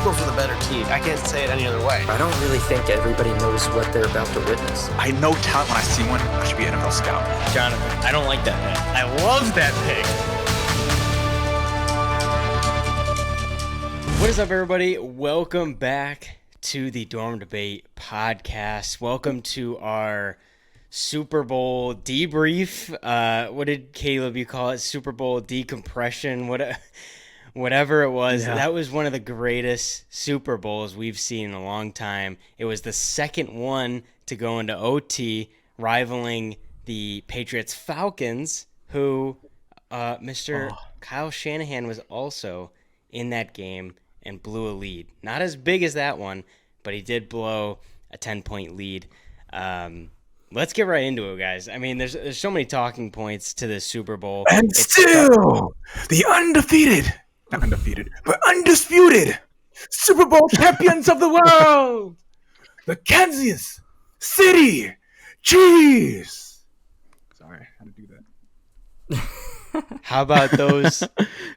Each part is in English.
Eagles are the better team. I can't say it any other way. I don't really think everybody knows what they're about to witness. I know talent when I see one. I should be an NFL scout. Jonathan, I don't like that pick. I love that pick. What is up, everybody? Welcome back to the Dorm Debate podcast. Welcome to our Super Bowl debrief. What did Caleb, you call it? Super Bowl decompression? Whatever it was. Yeah. That was one of the greatest Super Bowls we've seen in a long time. It was the second one to go into OT, rivaling the Patriots-Falcons, who Mr. Kyle Shanahan was also in that game and blew a lead. Not as big as that one, but he did blow a 10-point lead. Let's get right into it, guys. I mean, there's so many talking points to this Super Bowl. And it's still the not undefeated, but undisputed Super Bowl champions of the world, the Kansas City Chiefs. Sorry, I had to do that. How about those?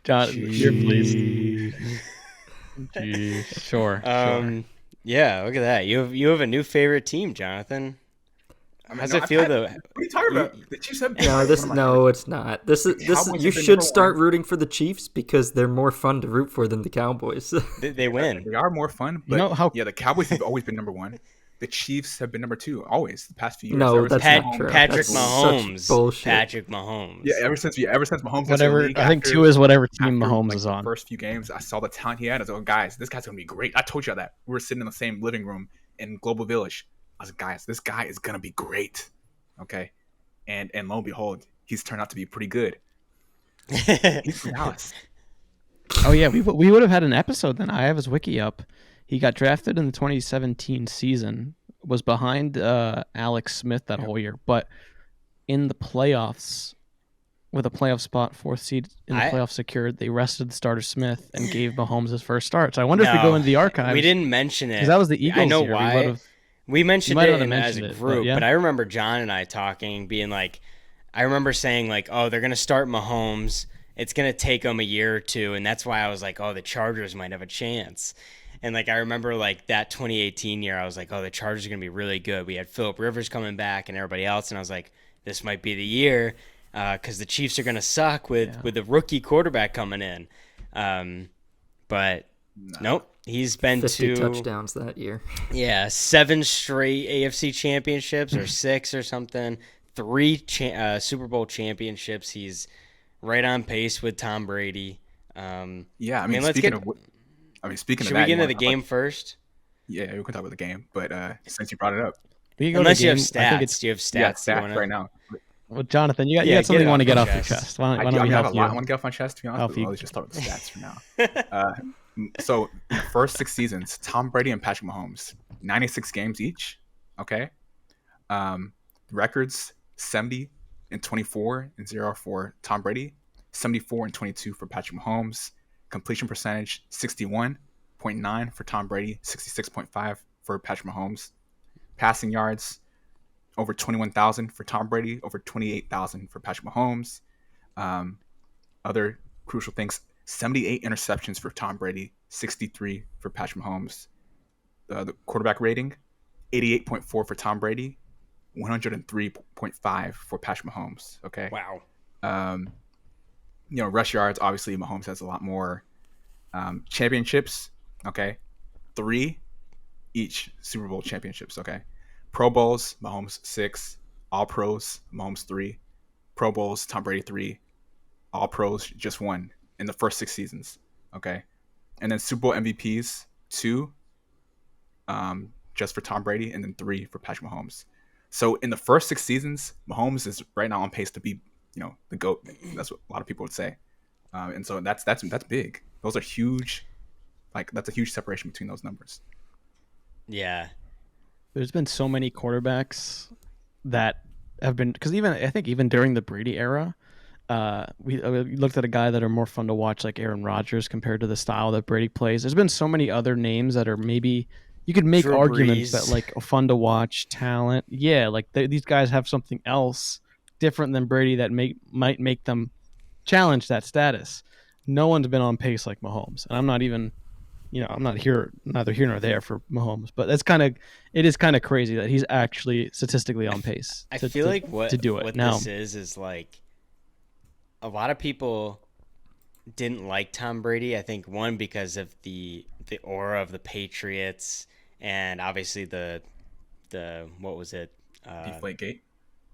John, here, please. Jeez. Sure. Yeah, look at that. You have a new favorite team, Jonathan. How's it feel though? What are you talking about? The Chiefs have it's not. This you should start rooting for the Chiefs because they're more fun to root for than the Cowboys. They win. They are more fun, but the Cowboys have always been number one. The Chiefs have been number two always the past few years. No, that's not true. Patrick that's Mahomes. Bullshit. Patrick Mahomes. Yeah, ever since Mahomes. Whatever. I think two is whatever team Mahomes is on. The first few games, I saw the talent he had. I was like, guys, this guy's gonna be great. I told you that. We were sitting in the same living room in Global Village. I was like, guys, this guy is gonna be great. Okay, and lo and behold, he's turned out to be pretty good. He's from Dallas. Oh yeah, we would have had an episode then. I have his wiki up. He got drafted in the 2017 season. Was behind Alex Smith that whole year, but in the playoffs, with a playoff spot, fourth seed in the playoffs secured, they rested the starter Smith and gave Mahomes his first start. So I wonder if we go into the archives. We didn't mention it because that was the Eagles. I know year. why. We mentioned it as a group, but I remember John and I talking, being like, I remember saying like, oh, they're going to start Mahomes. It's going to take them a year or two. And that's why I was like, oh, the Chargers might have a chance. And like, I remember like that 2018 year, I was like, oh, the Chargers are going to be really good. We had Phillip Rivers coming back and everybody else. And I was like, this might be the year because the Chiefs are going to suck with the rookie quarterback coming in. But nope. He's been 50 to touchdowns that year. Yeah, 7 straight AFC championships or 6 or something. 3 Super Bowl championships. He's right on pace with Tom Brady. Yeah, I mean speaking of that, should we get into the game first? Yeah, we can talk about the game, but since you brought it up, unless you have stats, do you have stats? Yeah, stats right now. Well, Jonathan, you got something you want to get off your chest. Why don't we help you? I want to get off my chest, to be honest. I'll just start with the stats for now. So in the first 6 seasons, Tom Brady and Patrick Mahomes, 96 games each. Okay, records 70-24 and 0 for Tom Brady, 74-22 for Patrick Mahomes. Completion percentage 61.9 for Tom Brady, 66.5 for Patrick Mahomes. Passing yards over 21,000 for Tom Brady, over 28,000 for Patrick Mahomes. Other crucial things: 78 interceptions for Tom Brady, 63 for Patrick Mahomes. The quarterback rating, 88.4 for Tom Brady, 103.5 for Patrick Mahomes. Okay. Wow. Rush yards, obviously Mahomes has a lot more. Championships, okay. 3 each Super Bowl championships, okay. Pro Bowls, Mahomes 6. All Pros, Mahomes 3. Pro Bowls, Tom Brady 3. All Pros, just 1 in the first 6 seasons, okay. And then Super Bowl MVPs, 2 just for Tom Brady, and then 3 for Patrick Mahomes. So in the first 6 seasons, Mahomes is right now on pace to be the GOAT. That's what a lot of people would say. And so that's big. Those are huge. Like, that's a huge separation between those numbers. Yeah. There's been so many quarterbacks that have been, because I think even during the Brady era, we looked at a guy that are more fun to watch, like Aaron Rodgers, compared to the style that Brady plays. There's been so many other names that are maybe you could make Drew arguments Brees. that like a fun to watch talent. Yeah, like these guys have something else different than Brady that might make them challenge that status. No one's been on pace like Mahomes, and I'm not even I'm not neither here nor there for Mahomes, but it is kind of crazy that he's actually statistically on pace. I feel like to do it what now. this is like a lot of people didn't like Tom Brady. I think one because of the aura of the Patriots and obviously the what was it?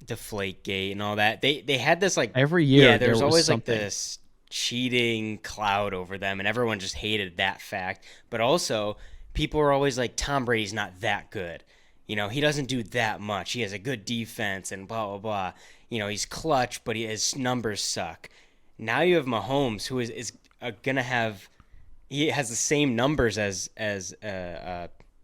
Deflategate and all that. They had this like every year. Yeah, there's always something. like this cheating cloud over them, and everyone just hated that fact. But also, people were always like, Tom Brady's not that good. He doesn't do that much. He has a good defense and blah blah blah. He's clutch, but his numbers suck. Now you have Mahomes, who is gonna have. He has the same numbers as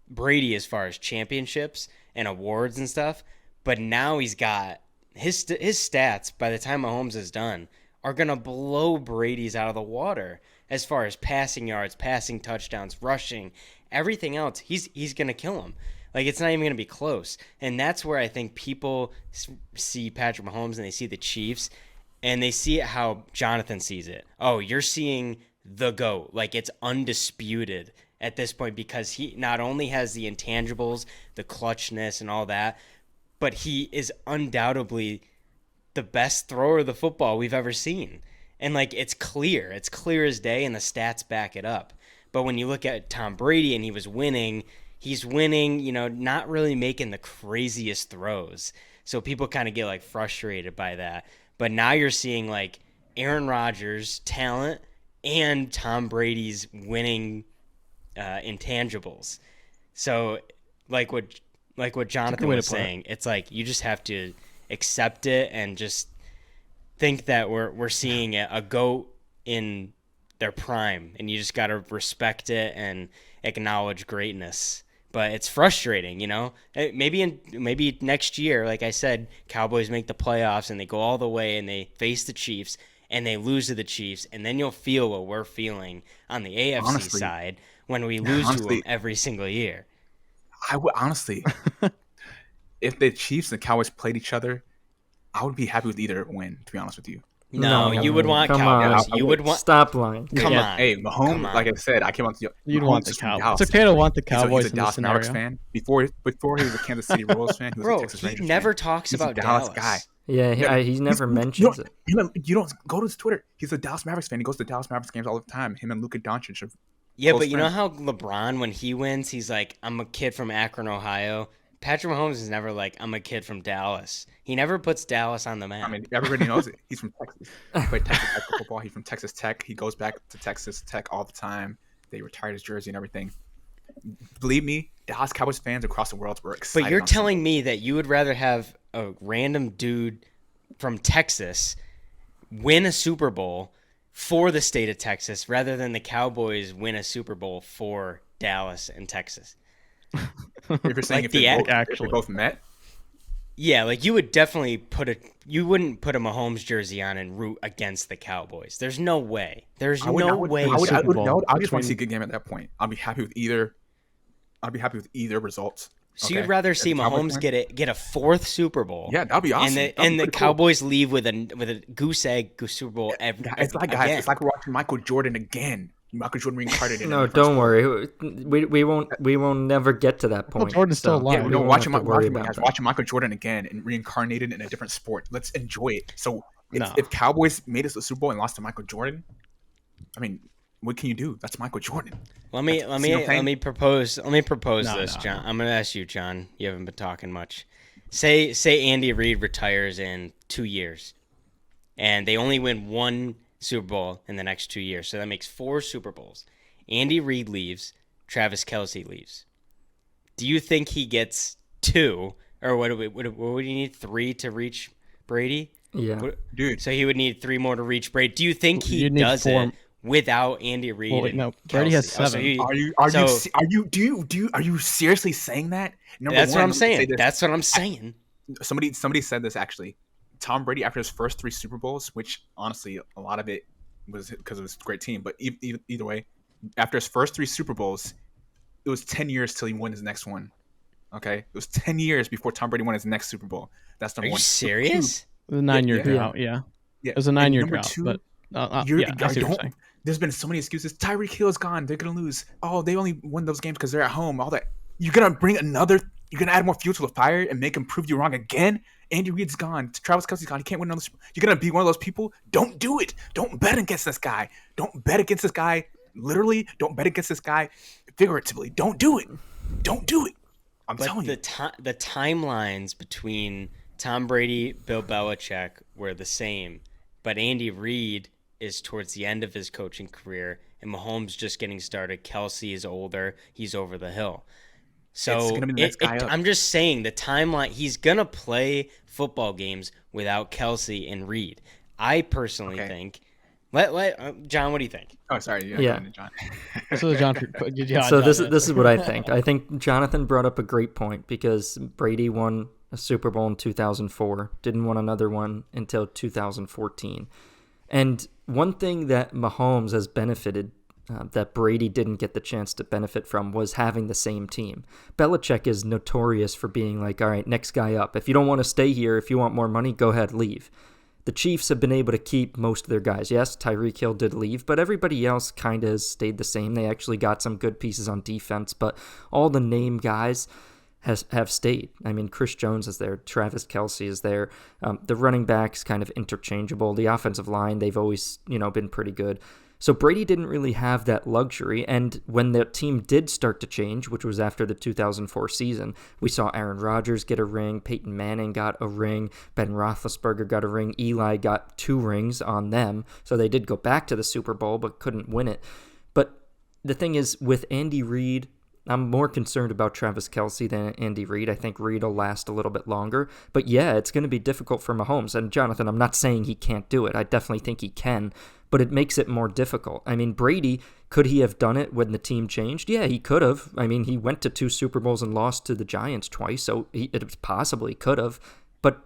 Brady as far as championships and awards and stuff. But now he's got his stats by the time Mahomes is done are going to blow Brady's out of the water as far as passing yards, passing touchdowns, rushing, everything else. He's going to kill him. Like, it's not even going to be close. And that's where I think people see Patrick Mahomes and they see the Chiefs and they see it how Jonathan sees it. Oh, you're seeing the GOAT. Like, it's undisputed at this point because he not only has the intangibles, the clutchness and all that, but he is undoubtedly the best thrower of the football we've ever seen. And, like, it's clear as day, and the stats back it up. But when you look at Tom Brady and he's winning, not really making the craziest throws. So people kind of get, like, frustrated by that. But now you're seeing, like, Aaron Rodgers' talent and Tom Brady's winning intangibles. So, like what Jonathan was saying, it's like you just have to accept it and just think that we're seeing a GOAT in their prime, and you just got to respect it and acknowledge greatness. But it's frustrating, Maybe next year, like I said, Cowboys make the playoffs and they go all the way and they face the Chiefs and they lose to the Chiefs, and then you'll feel what we're feeling on the AFC side when we lose to them every single year. I would honestly, if the Chiefs and the Cowboys played each other, I would be happy with either win. To be honest with you, no, you would want Cowboys. You would want stop lying. Come on, hey, Mahomes. Like I said, I came on to you'd want the Cowboys. It's okay to want the Cowboys. He's a Dallas Mavericks fan. Before he was a Kansas City Royals fan, he was a Texas Rangers never fan. talks He's about a Dallas guy. Yeah, he never mentions it. You don't go to his Twitter. He's a Dallas Mavericks fan. He goes to Dallas Mavericks games all the time. Him and Luka Doncic. Yeah, but you know how LeBron, when he wins, he's like, I'm a kid from Akron, Ohio. Patrick Mahomes is never like, I'm a kid from Dallas. He never puts Dallas on the map. I mean, everybody knows it. He's from Texas. He played Texas Tech football. He's from Texas Tech. He goes back to Texas Tech all the time. They retired his jersey and everything. Believe me, Dallas Cowboys fans across the world were excited. But you're telling me that you would rather have a random dude from Texas win a Super Bowl for the state of Texas rather than the Cowboys win a Super Bowl for Dallas and Texas. If you're saying like if they both met, yeah, like you would definitely you wouldn't put a Mahomes jersey on and root against the Cowboys. There's no way. There's no way. I just want to see a good game at that point. I'll be happy with either. I'll be happy with either result. So you'd rather see Mahomes get a fourth Super Bowl? Yeah, that'd be awesome. And the Cowboys leave with a goose egg Super Bowl. It's like we're watching Michael Jordan again. Michael Jordan reincarnated. No, don't worry. We won't never get to that point. Well, Jordan's still alive. Yeah, watching Michael Jordan again and reincarnated in a different sport. Let's enjoy it. So if Cowboys made us a Super Bowl and lost to Michael Jordan, I mean, what can you do? That's Michael Jordan. Let me propose this, John. I'm gonna ask you, John. You haven't been talking much. Say Andy Reid retires in 2 years, and they only win one Super Bowl in the next 2 years. So that makes 4 Super Bowls. Andy Reid leaves. Travis Kelce leaves. Do you think he gets 2, or what would he need, 3 to reach Brady? Yeah, dude. So he would need 3 more to reach Brady. Do you think he does 4. It without Andy Reid? Well, no, Brady has 7. Are you seriously saying that? That's what I'm saying. That's what I'm saying. Somebody said this actually. Tom Brady, after his first 3 Super Bowls, which honestly a lot of it was because it was a great team, but either way, after his first 3 Super Bowls, it was 10 years till he won his next one. Okay, it was 10 years before Tom Brady won his next Super Bowl. That's number 1. Are you serious? The 9-year drought, yeah. It was a 9-year drought. 2, but Yeah, I see what you're saying. There's been so many excuses. Tyreek Hill is gone. They're gonna lose. Oh, they only won those games because they're at home. All that. You're gonna You're gonna add more fuel to the fire and make him prove you wrong again. Andy Reid's gone. Travis Kelce's gone. He can't win another. You're gonna be one of those people. Don't do it. Don't bet against this guy. Don't bet against this guy. Literally, don't bet against this guy. Figuratively, don't do it. Don't do it. I'm telling you. The timelines between Tom Brady, Bill Belichick were the same, but Andy Reid is towards the end of his coaching career, and Mahomes just getting started. Kelce is older; he's over the hill. So It's gonna be the next guy up. I'm just saying the timeline. He's gonna play football games without Kelce and Reid. I personally think. John, what do you think? Oh, sorry. Yeah. John. So John, this is what I think. I think Jonathan brought up a great point because Brady won a Super Bowl in 2004, didn't win another one until 2014. And one thing that Mahomes has benefited that Brady didn't get the chance to benefit from was having the same team. Belichick is notorious for being like, all right, next guy up. If you don't want to stay here, if you want more money, go ahead, leave. The Chiefs have been able to keep most of their guys. Yes, Tyreek Hill did leave, but everybody else kind of has stayed the same. They actually got some good pieces on defense, but all the name guys have stayed. I mean, Chris Jones is there. Travis Kelce is there. The running backs kind of interchangeable. The offensive line, they've always, been pretty good. So Brady didn't really have that luxury, and when the team did start to change, which was after the 2004 season, we saw Aaron Rodgers get a ring, Peyton Manning got a ring, Ben Roethlisberger got a ring, Eli got 2 rings on them, so they did go back to the Super Bowl but couldn't win it. But the thing is, with Andy Reid, I'm more concerned about Travis Kelce than Andy Reid. I think Reid will last a little bit longer. But yeah, it's going to be difficult for Mahomes. And Jonathan, I'm not saying he can't do it. I definitely think he can. But it makes it more difficult. I mean, Brady, could he have done it when the team changed? Yeah, he could have. I mean, he went to 2 Super Bowls and lost to the Giants twice. So it possibly could have. But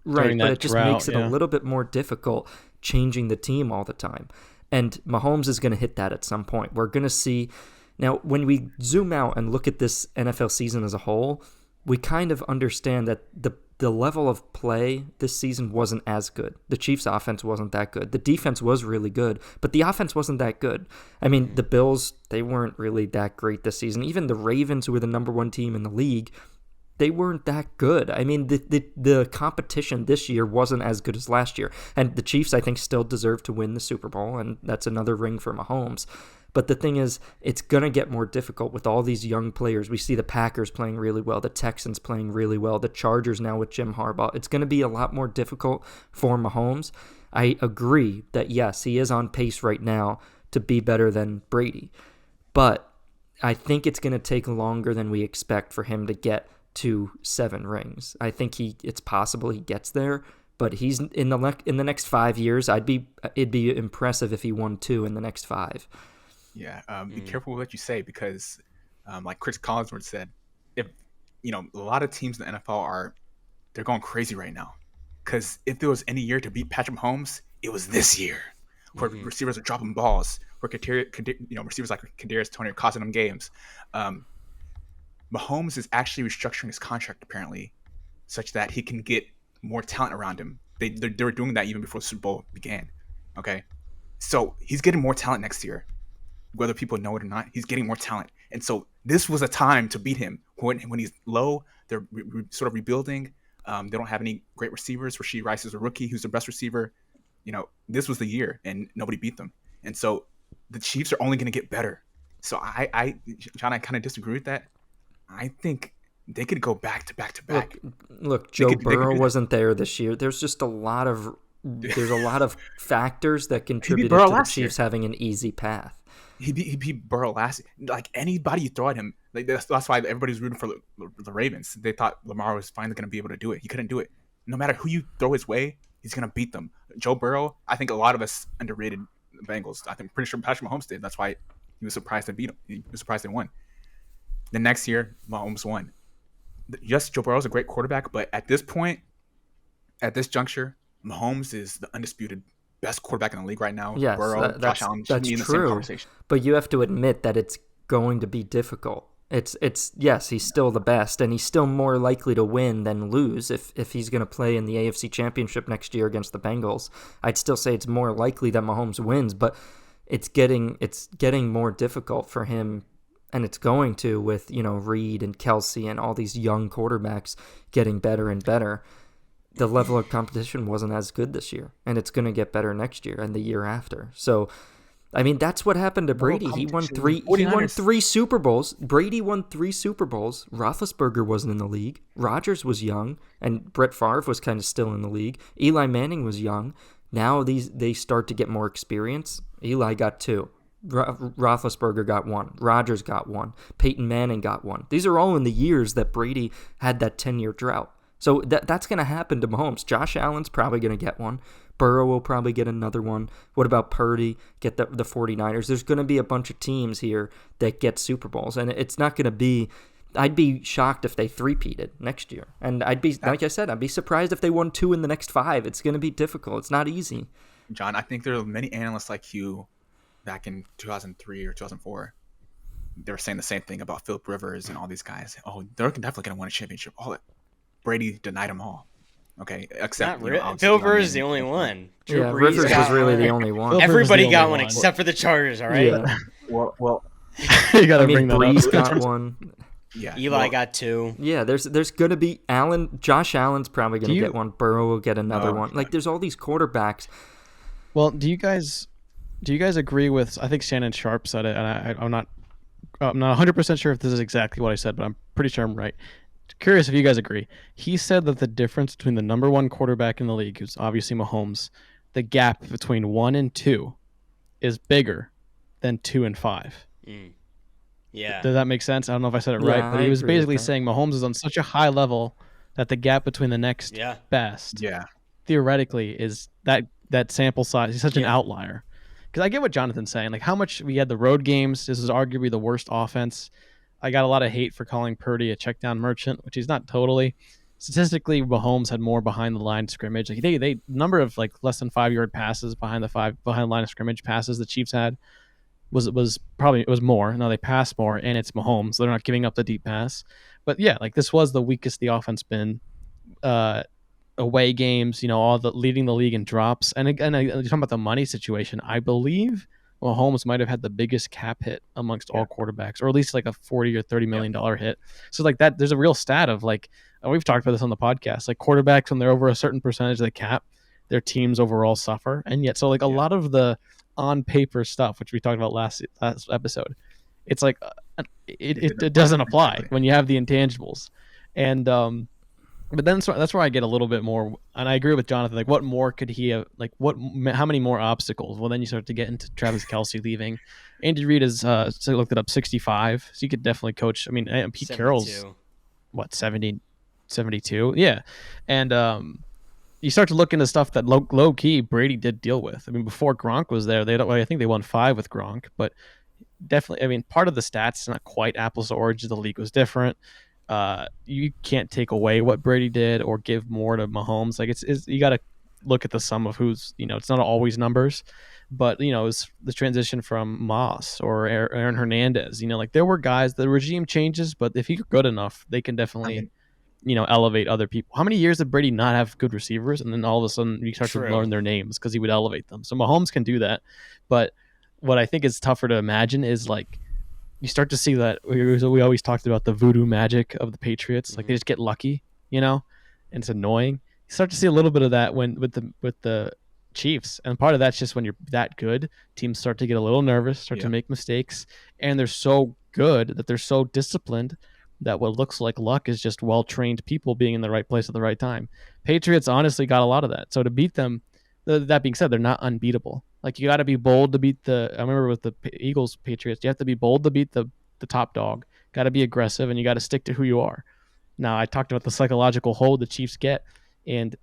it just makes it a little bit more difficult changing the team all the time. And Mahomes is going to hit that at some point. We're going to see... Now, when we zoom out and look at this NFL season as a whole, we kind of understand that the level of play this season wasn't as good. The Chiefs' offense wasn't that good. The defense was really good, but the offense wasn't that good. I mean, the Bills, they weren't really that great this season. Even the Ravens, who were the number 1 team in the league, they weren't that good. I mean, the competition this year wasn't as good as last year. And the Chiefs, I think, still deserve to win the Super Bowl, and that's another ring for Mahomes. But the thing is, it's going to get more difficult with all these young players. We see the Packers playing really well, the Texans playing really well, the Chargers now with Jim Harbaugh. It's going to be a lot more difficult for Mahomes. I agree that, yes, he is on pace right now to be better than Brady. But I think it's going to take longer than we expect for him to get to 7 rings. I think it's possible he gets there, but he's in the next 5 years. It'd be impressive if he won 2 in the next 5. Yeah, be careful with what you say because, like Chris Collinsworth said, if a lot of teams in the NFL they're going crazy right now. Because if there was any year to beat Patrick Mahomes, it was this year, where receivers are dropping balls, where receivers like Kadarius Toney are costing them games. Mahomes is actually restructuring his contract apparently, such that he can get more talent around him. They were doing that even before the Super Bowl began. Okay, so he's getting more talent next year. Whether people know it or not, he's getting more talent. And so this was a time to beat him. When he's low, they're sort of rebuilding. They don't have any great receivers. Rashee Rice is a rookie who's the best receiver. This was the year, and nobody beat them. And so the Chiefs are only going to get better. So John, I kind of disagree with that. I think they could go back to back to back. Look, Joe Burrow wasn't there this year. There's just a lot of factors that contributed to the Chiefs having an easy path. He beat Burrow last. Like anybody you throw at him, like that's why everybody's rooting for the Ravens. They thought Lamar was finally going to be able to do it. He couldn't do it. No matter who you throw his way, he's going to beat them. Joe Burrow, I think a lot of us underrated the Bengals. I'm pretty sure Patrick Mahomes did. That's why he was surprised to beat him. He was surprised they won. The next year, Mahomes won. Yes, Joe Burrow's a great quarterback, but at this point, at this juncture, Mahomes is the undisputed best quarterback in the league right now. Yes, Burrow, Josh Allen, that's in the true. same conversation. But you have to admit that it's going to be difficult. It's yes, he's still the best, and he's still more likely to win than lose if he's going to play in the AFC Championship next year against the Bengals. I'd still say it's more likely that Mahomes wins, but it's getting more difficult for him, and it's going to with, Reed and Kelsey and all these young quarterbacks getting better and better. The level of competition wasn't as good this year, and it's going to get better next year and the year after. So, I mean, that's what happened to Brady. He won three Super Bowls. Brady won 3 Super Bowls. Roethlisberger wasn't in the league. Rodgers was young, and Brett Favre was kind of still in the league. Eli Manning was young. Now they start to get more experience. Eli got 2. Roethlisberger got 1. Rodgers got 1. Peyton Manning got 1. These are all in the years that Brady had that 10-year drought. So that's going to happen to Mahomes. Josh Allen's probably going to get 1. Burrow will probably get another one. What about Purdy? Get the 49ers. There's going to be a bunch of teams here that get Super Bowls, and it's not going to be – I'd be shocked if they three-peated next year. And I'd be – like I said, I'd be surprised if they won 2 in the next 5. It's going to be difficult. It's not easy. John, I think there are many analysts like you back in 2003 or 2004. They were saying the same thing about Philip Rivers and all these guys. Oh, they're definitely going to win a championship. Brady denied them all. Okay, except Phil Rivers is the only one. Drew Brees Rivers was really the only one. Everybody got one except for the Chargers. All right. Yeah. Well, you got to bring that Brees up. got 1. Yeah, Eli got 2. Yeah, there's going to be Josh Allen's probably going to get 1. Burrow will get another one. Like, there's all these quarterbacks. Well, do you guys agree with? I think Shannon Sharp said it, and I'm not 100% sure if this is exactly what I said, but I'm pretty sure I'm right. Curious if you guys agree. He said that the difference between the number 1 quarterback in the league, who's obviously Mahomes, the gap between 1 and 2 is bigger than 2 and 5. Yeah. Does that make sense? I don't know if I said it right, but he was basically saying Mahomes is on such a high level that the gap between the next best, theoretically, is that sample size. He's such an outlier. Because I get what Jonathan's saying. Like, how much we had the road games. This is arguably the worst offense. I got a lot of hate for calling Purdy a check down merchant, which he's not totally. Statistically, Mahomes had more behind the line scrimmage. Like they number of like less than 5-yard passes behind the line of scrimmage passes the Chiefs had was probably, it was more. Now they pass more, and it's Mahomes. They're not giving up the deep pass. But yeah, like this was the weakest the offense been. Away games, all the leading the league in drops. And again, you're talking about the money situation. I believe Mahomes might have had the biggest cap hit amongst all quarterbacks, or at least like a $40 or $30 million hit. So like that, there's a real stat of like, and we've talked about this on the podcast, like quarterbacks when they're over a certain percentage of the cap, their teams overall suffer. And yet, so like a lot of the on paper stuff, which we talked about last episode, it's like it doesn't apply when you have the intangibles. And but then that's where I get a little bit more, and I agree with Jonathan. Like, what more could he have? Like, how many more obstacles? Well, then you start to get into Travis Kelce leaving. Andy Reid is looked it up 65, so you could definitely coach. I mean, Pete 72. Carroll's what 70, 72, yeah. And you start to look into stuff that low key Brady did deal with. I mean, before Gronk was there, I think they won 5 with Gronk, but definitely, I mean, part of the stats not quite apples to oranges. The league was different. You can't take away what Brady did or give more to Mahomes. Like it's you got to look at the sum of who's, it's not always numbers, but it's the transition from Moss or Aaron Hernandez. Like there were guys, the regime changes, but if you're good enough, they can definitely, elevate other people. How many years did Brady not have good receivers, and then all of a sudden you start to learn their names because he would elevate them? So Mahomes can do that, but what I think is tougher to imagine is like, you start to see that we always talked about the voodoo magic of the Patriots. Like they just get lucky, and it's annoying. You start to see a little bit of that with the Chiefs, and part of that's just when you're that good, teams start to get a little nervous, start to make mistakes, and they're so good that they're so disciplined that what looks like luck is just well-trained people being in the right place at the right time. Patriots honestly got a lot of that. So to beat them, that being said, they're not unbeatable. Like you got to be bold to beat I remember with the Eagles, Patriots, you have to be bold to beat the top dog. Got to be aggressive, and you got to stick to who you are. Now, I talked about the psychological hold the Chiefs get, and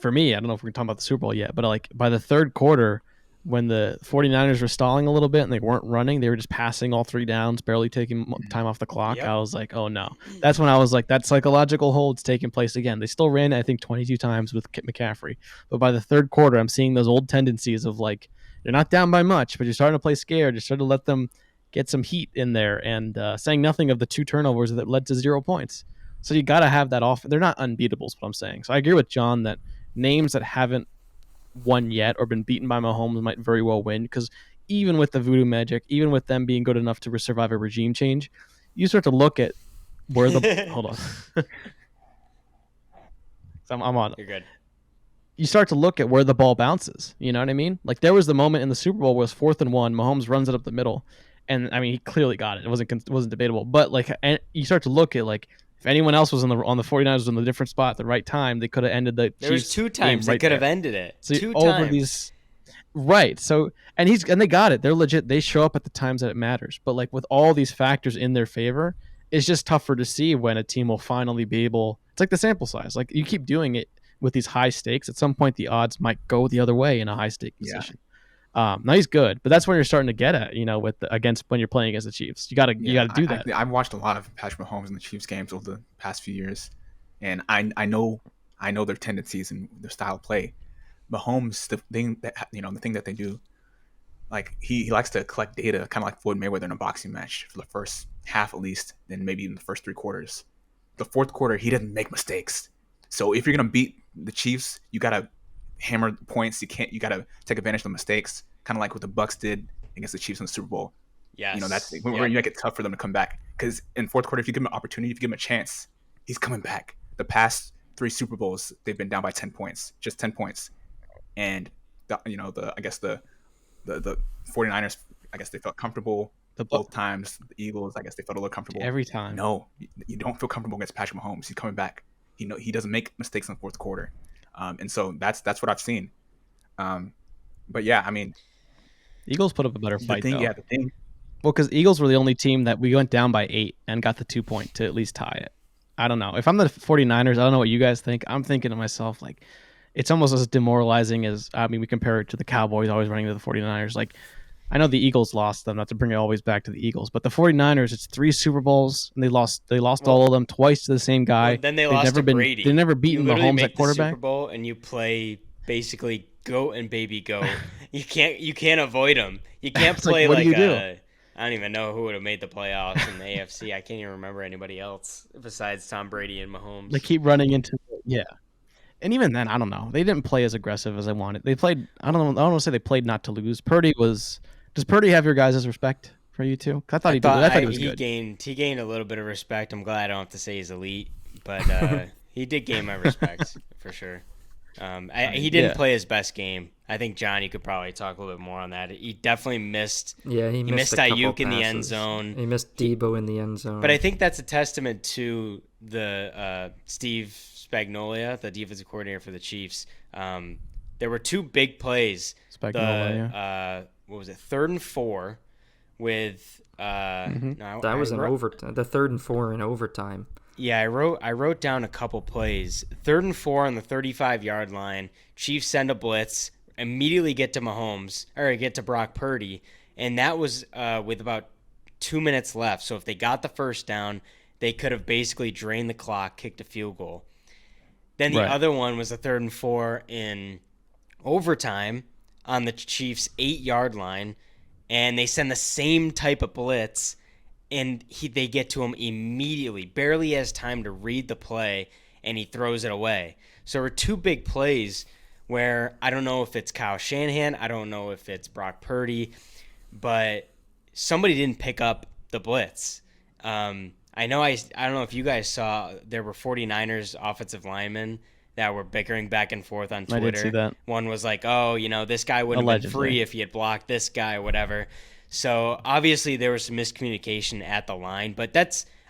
for me, I don't know if we're talking about the Super Bowl yet, but like by the third quarter, when the 49ers were stalling a little bit and they weren't running, they were just passing all 3 downs, barely taking time off the clock. Yep. I was like, oh no. That's when I was like, that psychological hold's taking place again. They still ran, I think, 22 times with McCaffrey. But by the third quarter, I'm seeing those old tendencies of like, you're not down by much, but you're starting to play scared. You're starting to let them get some heat in there, and saying nothing of the 2 turnovers that led to 0 points. So you got to have that off. They're not unbeatable, is what I'm saying. So I agree with John that names that haven't won yet or been beaten by Mahomes might very well win, because even with the voodoo magic, even with them being good enough to survive a regime change, you start to look at where the hold on. I'm on. You're good. You start to look at where the ball bounces. You know what I mean? Like there was the moment in the Super Bowl where it was 4th and 1. Mahomes runs it up the middle, and I mean he clearly got it. It wasn't debatable. But like, and you start to look at like if anyone else was on the 49ers was in the different spot at the right time, they could have ended the. There was 2 times they could have ended it. So 2 over times. These, right. So and they got it. They're legit. They show up at the times that it matters. But like with all these factors in their favor, it's just tougher to see when a team will finally be able. It's like the sample size. Like you keep doing it with these high stakes, at some point the odds might go the other way in a high stake position. Now he's good, but that's when you're starting to get at, with against when you're playing against the Chiefs. You gotta do that. I've watched a lot of Patrick Mahomes in the Chiefs games over the past few years, and I know their tendencies and their style of play. Mahomes, the thing that they do, like he likes to collect data, kind of like Floyd Mayweather in a boxing match for the first half at least, then maybe in the first 3 quarters. The 4th quarter, he doesn't make mistakes. So if you're gonna beat the Chiefs, you gotta hammer the points. You gotta take advantage of the mistakes, kind of like what the Bucks did against the Chiefs in the Super Bowl. Yes. That's where you make it tough for them to come back. Because in 4th quarter, if you give him an opportunity, if you give him a chance, he's coming back. The past 3 Super Bowls, they've been down by 10 points, just 10 points. And the 49ers, I guess they felt comfortable both times. The Eagles, I guess they felt a little comfortable every time. No, you don't feel comfortable against Patrick Mahomes. He's coming back. He doesn't make mistakes in the 4th quarter, and so that's what I've seen. But yeah, I mean, Eagles put up a better fight. The thing. Well, because Eagles were the only team that we went down by 8 and got the 2 point to at least tie it. I don't know. If I'm the 49ers, I don't know what you guys think. I'm thinking to myself, like, it's almost as demoralizing as, we compare it to the Cowboys always running to the 49ers. Like, I know the Eagles lost them, not to bring it always back to the Eagles, but the 49ers, it's 3 Super Bowls, and they lost all of them twice to the same guy. Well, then they lost to Brady. They've never beaten Mahomes at quarterback. Super Bowl, and you play basically goat and baby goat. you can't avoid them. You can't play what do you do? I don't even know who would have made the playoffs in the AFC. I can't even remember anybody else besides Tom Brady and Mahomes. They keep running into and even then, I don't know. They didn't play as aggressive as I wanted. They played. I don't want to say they played not to lose. Does Purdy have your guys' respect for you too? I thought he did. I thought he was good. He gained a little bit of respect. I'm glad I don't have to say he's elite, but he did gain my respect for sure. He didn't play his best game. I think, John, you could probably talk a little bit more on that. He definitely missed. Yeah, he missed Ayuk in the passes. end zone. He missed Debo in the end zone. But I think that's a testament to the Steve Spagnuolo, the defensive coordinator for the Chiefs. There were 2 big plays. What was it? 3rd and 4 with that was an overtime. The 3rd and 4 in overtime. Yeah, I wrote down a couple plays. 3rd and 4 on the 35-yard line. Chiefs send a blitz, immediately get to Brock Purdy, and that was with about 2 minutes left. So if they got the first down, they could have basically drained the clock, kicked a field goal. Then the other one was a 3rd and 4 in overtime on the Chiefs' 8-yard line, and they send the same type of blitz, and they get to him immediately, barely has time to read the play, and he throws it away. So there were 2 big plays where I don't know if it's Kyle Shanahan, I don't know if it's Brock Purdy, but somebody didn't pick up the blitz. I don't know if you guys saw, there were 49ers offensive linemen that were bickering back and forth on Twitter. I did see that. One was like, this guy wouldn't have been free if he had blocked this guy or whatever. So obviously there was some miscommunication at the line, but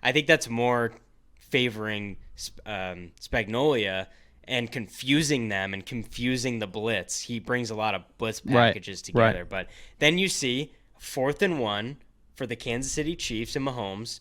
I think that's more favoring Spagnuolo and confusing them and confusing the blitz. He brings a lot of blitz packages together. Right. But then you see 4th and 1 for the Kansas City Chiefs and Mahomes.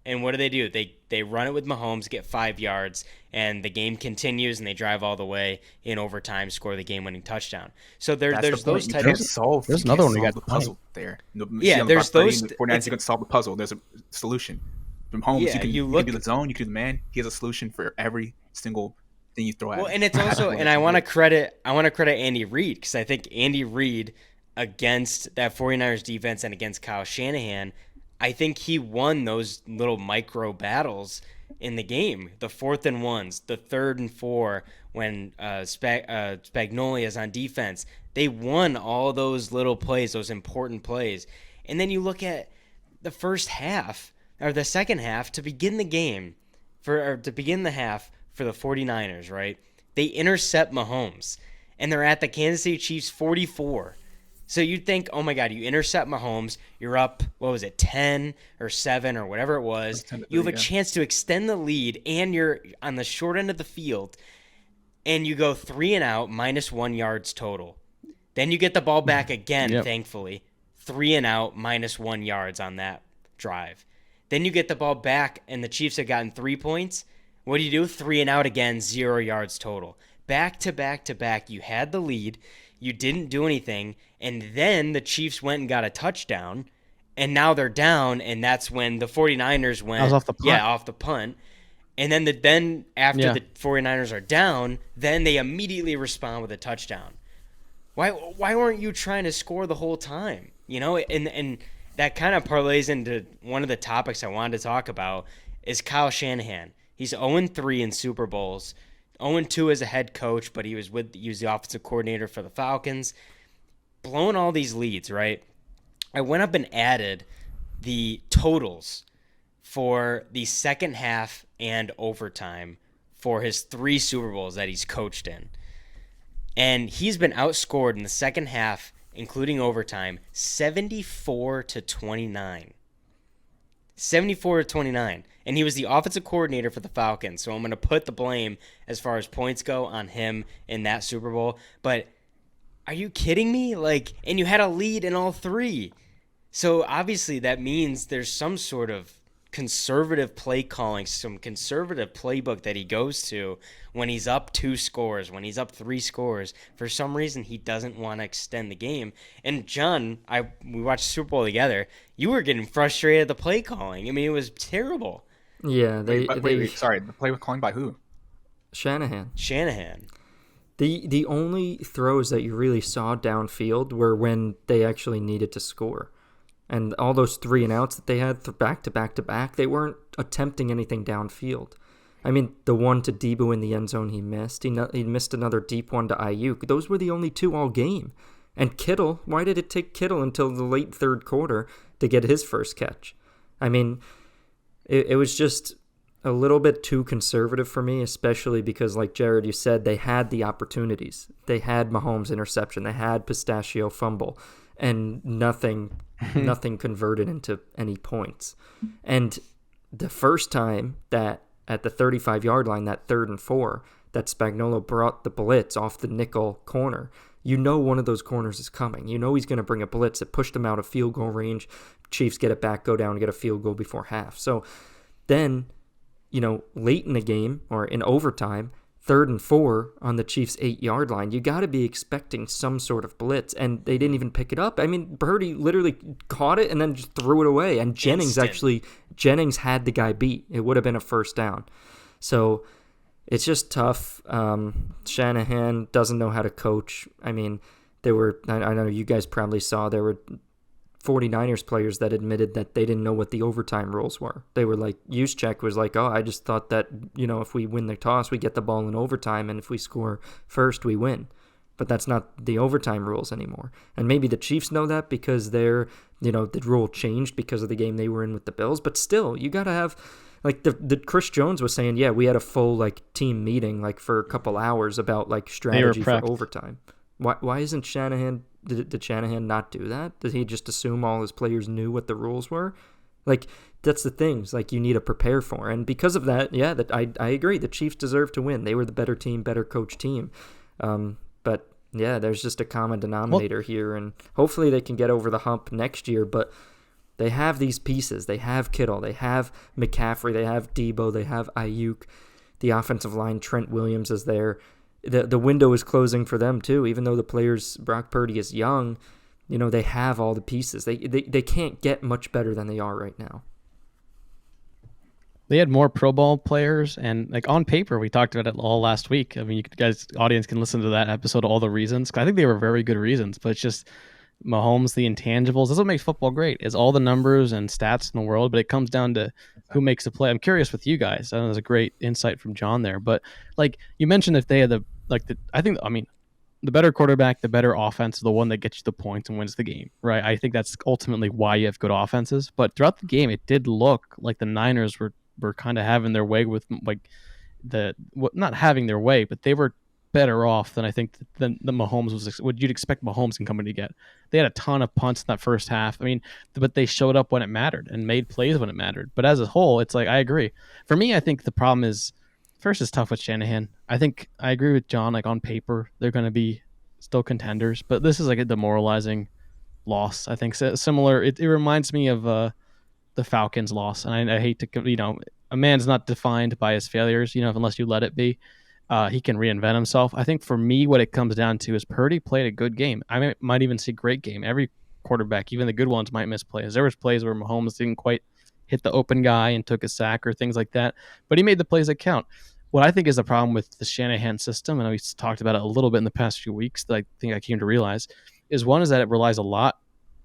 And what do? They run it with Mahomes, get 5 yards, and the game continues, and they drive all the way in overtime, score the game-winning touchdown. So there's those types of... There's another one we got the puzzle there. There's those... The 49ers, you can solve the puzzle. There's a solution. From Mahomes, you can do the zone, you can do the man. He has a solution for every single thing you throw at him. Well, and it's also... and I want to credit Andy Reid, because I think Andy Reid against that 49ers defense and against Kyle Shanahan, I think he won those little micro battles in the game. The 4th and 1s, the 3rd and 4 when Spagnuolo is on defense. They won all those little plays, those important plays. And then you look at the first half or the second half to begin the game to begin the half for the 49ers, right? They intercept Mahomes and they're at the Kansas City Chiefs 44. So you'd think, oh my God, you intercept Mahomes, you're up, 10 or 7 or whatever it was. You have a chance to extend the lead and you're on the short end of the field and you go 3 and out, -1 yards total. Then you get the ball back again, thankfully. 3 and out, -1 yards on that drive. Then you get the ball back and the Chiefs have gotten 3 points. What do? 3 and out again, 0 yards total. Back to back to back, you had the lead. You didn't do anything, and then the Chiefs went and got a touchdown, and now they're down, and that's when the 49ers went. That was off the punt. Yeah, off the punt. And then after the 49ers are down, then they immediately respond with a touchdown. Why weren't you trying to score the whole time? You know, and that kind of parlays into one of the topics I wanted to talk about is Kyle Shanahan. He's 0-3 in Super Bowls. 0-2 as a head coach, but he was the offensive coordinator for the Falcons. Blowing all these leads, right? I went up and added the totals for the second half and overtime for his 3 Super Bowls that he's coached in. And he's been outscored in the second half, including overtime, 74-29. 74-29. And he was the offensive coordinator for the Falcons. So I'm going to put the blame, as far as points go, on him in that Super Bowl. But are you kidding me? And you had a lead in all 3. So obviously that means there's some sort of conservative play calling, some conservative playbook that he goes to when he's up 2 scores, when he's up 3 scores. For some reason, he doesn't want to extend the game. And John, we watched Super Bowl together. You were getting frustrated at the play calling. I mean, it was terrible. Yeah, sorry, the play was calling by who? Shanahan. The only throws that you really saw downfield were when they actually needed to score. And all those 3 and outs that they had back to back to back, they weren't attempting anything downfield. I mean, the one to Debo in the end zone he missed. He missed another deep one to Ayuk. Those were the only 2 all game. And Kittle, why did it take Kittle until the late third quarter to get his first catch? I mean, it was just a little bit too conservative for me, especially because, like Jared, you said, they had the opportunities. They had Mahomes' interception. They had Pistachio fumble. And nothing converted into any points. And the first time that at the 35-yard line, that 3rd and 4, that Spagnuolo brought the blitz off the nickel corner, you know one of those corners is coming. You know he's going to bring a blitz. It pushed them out of field goal range. Chiefs get it back, go down, and get a field goal before half. So then, late in the game or in overtime, 3rd and 4 on the Chiefs' 8-yard line, you got to be expecting some sort of blitz, and they didn't even pick it up. I mean, Purdy literally caught it and then just threw it away, and Jennings had the guy beat. It would have been a first down. So it's just tough. Shanahan doesn't know how to coach. I mean, I know you guys probably saw, there were 49ers players that admitted that they didn't know what the overtime rules were. They were like, Juszczyk was like, I just thought that, if we win the toss, we get the ball in overtime, and if we score first, we win. But that's not the overtime rules anymore. And maybe the Chiefs know that because the rule changed because of the game they were in with the Bills. But still, you got to have, the Chris Jones was saying, yeah, we had a full, team meeting, for a couple hours about, strategy for overtime. Why isn't Shanahan... Did Shanahan not do that? Did he just assume all his players knew what the rules were? That's the things you need to prepare for. And because of that, yeah, I agree. The Chiefs deserve to win. They were the better team, better coach team. But yeah, there's just a common denominator here, and hopefully they can get over the hump next year. But they have these pieces. They have Kittle. They have McCaffrey. They have Debo. They have Ayuk. The offensive line, Trent Williams is there. The window is closing for them too. Even though the players, Brock Purdy is young, they have all the pieces. They can't get much better than they are right now. They had more Pro Bowl players, and on paper, we talked about it all last week. I mean, you guys, audience can listen to that episode, all the reasons. 'Cause I think they were very good reasons, but it's just Mahomes, the intangibles. That's what makes football great. Is all the numbers and stats in the world, but it comes down to who makes the play. I'm curious with you guys. I know there's a great insight from John there, but like you mentioned, if they had the better quarterback, the better offense, the one that gets you the points and wins the game, right? I think that's ultimately why you have good offenses. But throughout the game, it did look like the Niners were kind of having their way with like not having their way, but they were better off than I think than the Mahomes was. What you'd expect Mahomes and company to get. They had a ton of punts in that first half. I mean, but they showed up when it mattered and made plays when it mattered. But as a whole, it's like I agree. For me, I think the problem is first is tough with Shanahan. I think I agree with John. Like on paper, they're going to be still contenders, but this is like a demoralizing loss. I think similar. It reminds me of the Falcons loss, and I hate to a man's not defined by his failures, unless you let it be. He can reinvent himself. I think for me, what it comes down to is Purdy played a good game. I might even see great game. Every quarterback, even the good ones, might miss plays. There was plays where Mahomes didn't quite hit the open guy and took a sack or things like that, but he made the plays that count. What I think is the problem with the Shanahan system, and we talked about it a little bit in the past few weeks, that I think I came to realize, is one is that it relies a lot.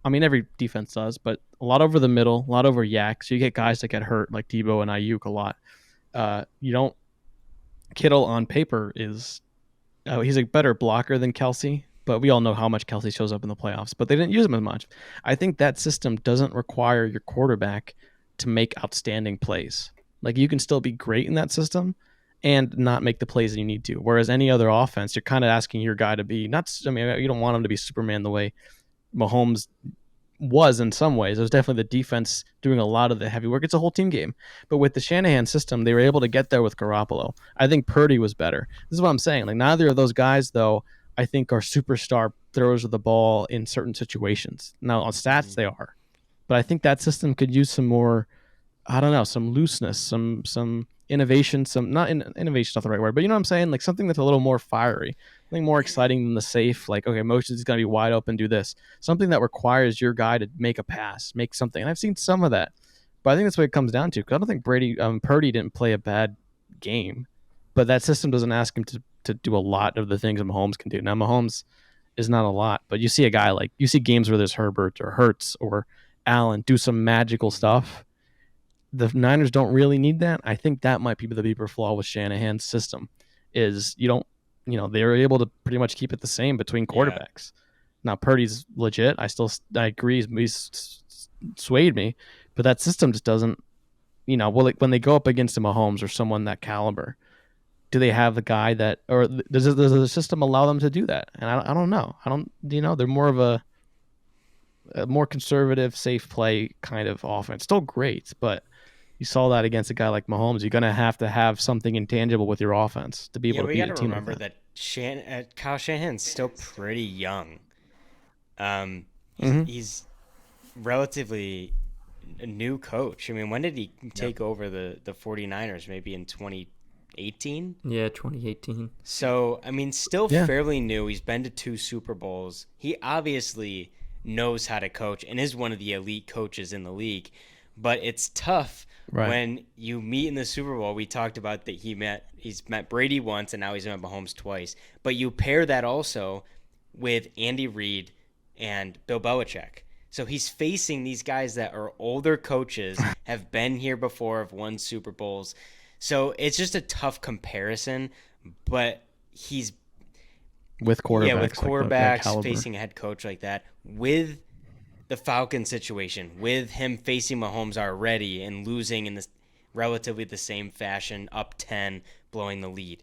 I mean, every defense does, but a lot over the middle, a lot over yak. So you get guys that get hurt like Debo and Ayuk a lot. You don't. Kittle on paper is he's a better blocker than Kelsey, but we all know how much Kelsey shows up in the playoffs. But they didn't use him as much. I think that system doesn't require your quarterback to make outstanding plays. Like you can still be great in that system and not make the plays that you need to. Whereas any other offense, you're kind of asking your guy to be not. I mean, you don't want him to be Superman the way Mahomes was in some ways. It was definitely the defense doing a lot of the heavy work. It's a whole team game. But with the Shanahan system, they were able to get there with Garoppolo. I think Purdy was better. This is what I'm saying. Like neither of those guys, though, I think are superstar throwers of the ball in certain situations. Now on stats, they are. But I think that system could use some more, I don't know, some looseness, some innovation, innovation's not the right word, but you know what I'm saying? Like something that's a little more fiery, something more exciting than the safe, like, okay, motions is going to be wide open, do this. Something that requires your guy to make a pass, make something. And I've seen some of that, but I think that's what it comes down to. Because I don't think Purdy didn't play a bad game, but that system doesn't ask him to do a lot of the things that Mahomes can do. Now, Mahomes is not a lot, but you see a guy you see games where there's Herbert or Hurts or Allen do some magical stuff. The Niners don't really need that. I think that might be the deeper flaw with Shanahan's system is they're able to pretty much keep it the same between quarterbacks. Yeah. Now Purdy's legit. I agree. He's swayed me, but that system just doesn't, when they go up against a Mahomes or someone that caliber, do they have the guy that, or does the system allow them to do that? And I don't know. They're more of a more conservative, safe play kind of offense. Still great, but you saw that against a guy like Mahomes. You're going to have something intangible with your offense to be able to beat a team. We got to remember that Kyle Shanahan's still pretty young. He's relatively a new coach. I mean, when did he take over the 49ers? Maybe in 2018? Yeah, 2018. So, I mean, still fairly new. He's been to 2 Super Bowls. He obviously knows how to coach and is one of the elite coaches in the league. But it's tough when you meet in the Super Bowl. We talked about that he's met Brady once and now he's met Mahomes twice. But you pair that also with Andy Reid and Bill Belichick. So he's facing these guys that are older coaches, have been here before, have won Super Bowls. So it's just a tough comparison. But he's with quarterbacks, like facing a head coach like that with the Falcons situation, with him facing Mahomes already and losing in this relatively the same fashion, up 10, blowing the lead.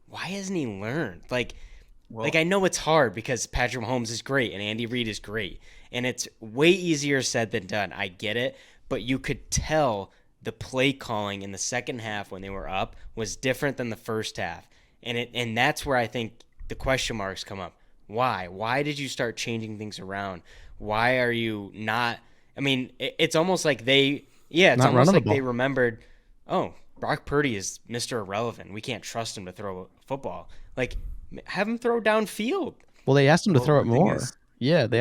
Why hasn't he learned? I know it's hard because Patrick Mahomes is great and Andy Reid is great, and it's way easier said than done. I get it, but you could tell the play calling in the second half when they were up was different than the first half, and that's where I think the question marks come up. Why? Why did you start changing things around? Why are you not? I mean, it's almost like they remembered, oh, Brock Purdy is Mr. Irrelevant. We can't trust him to throw a football. Like, have him throw downfield. Well, they asked him to throw it more. Is, like,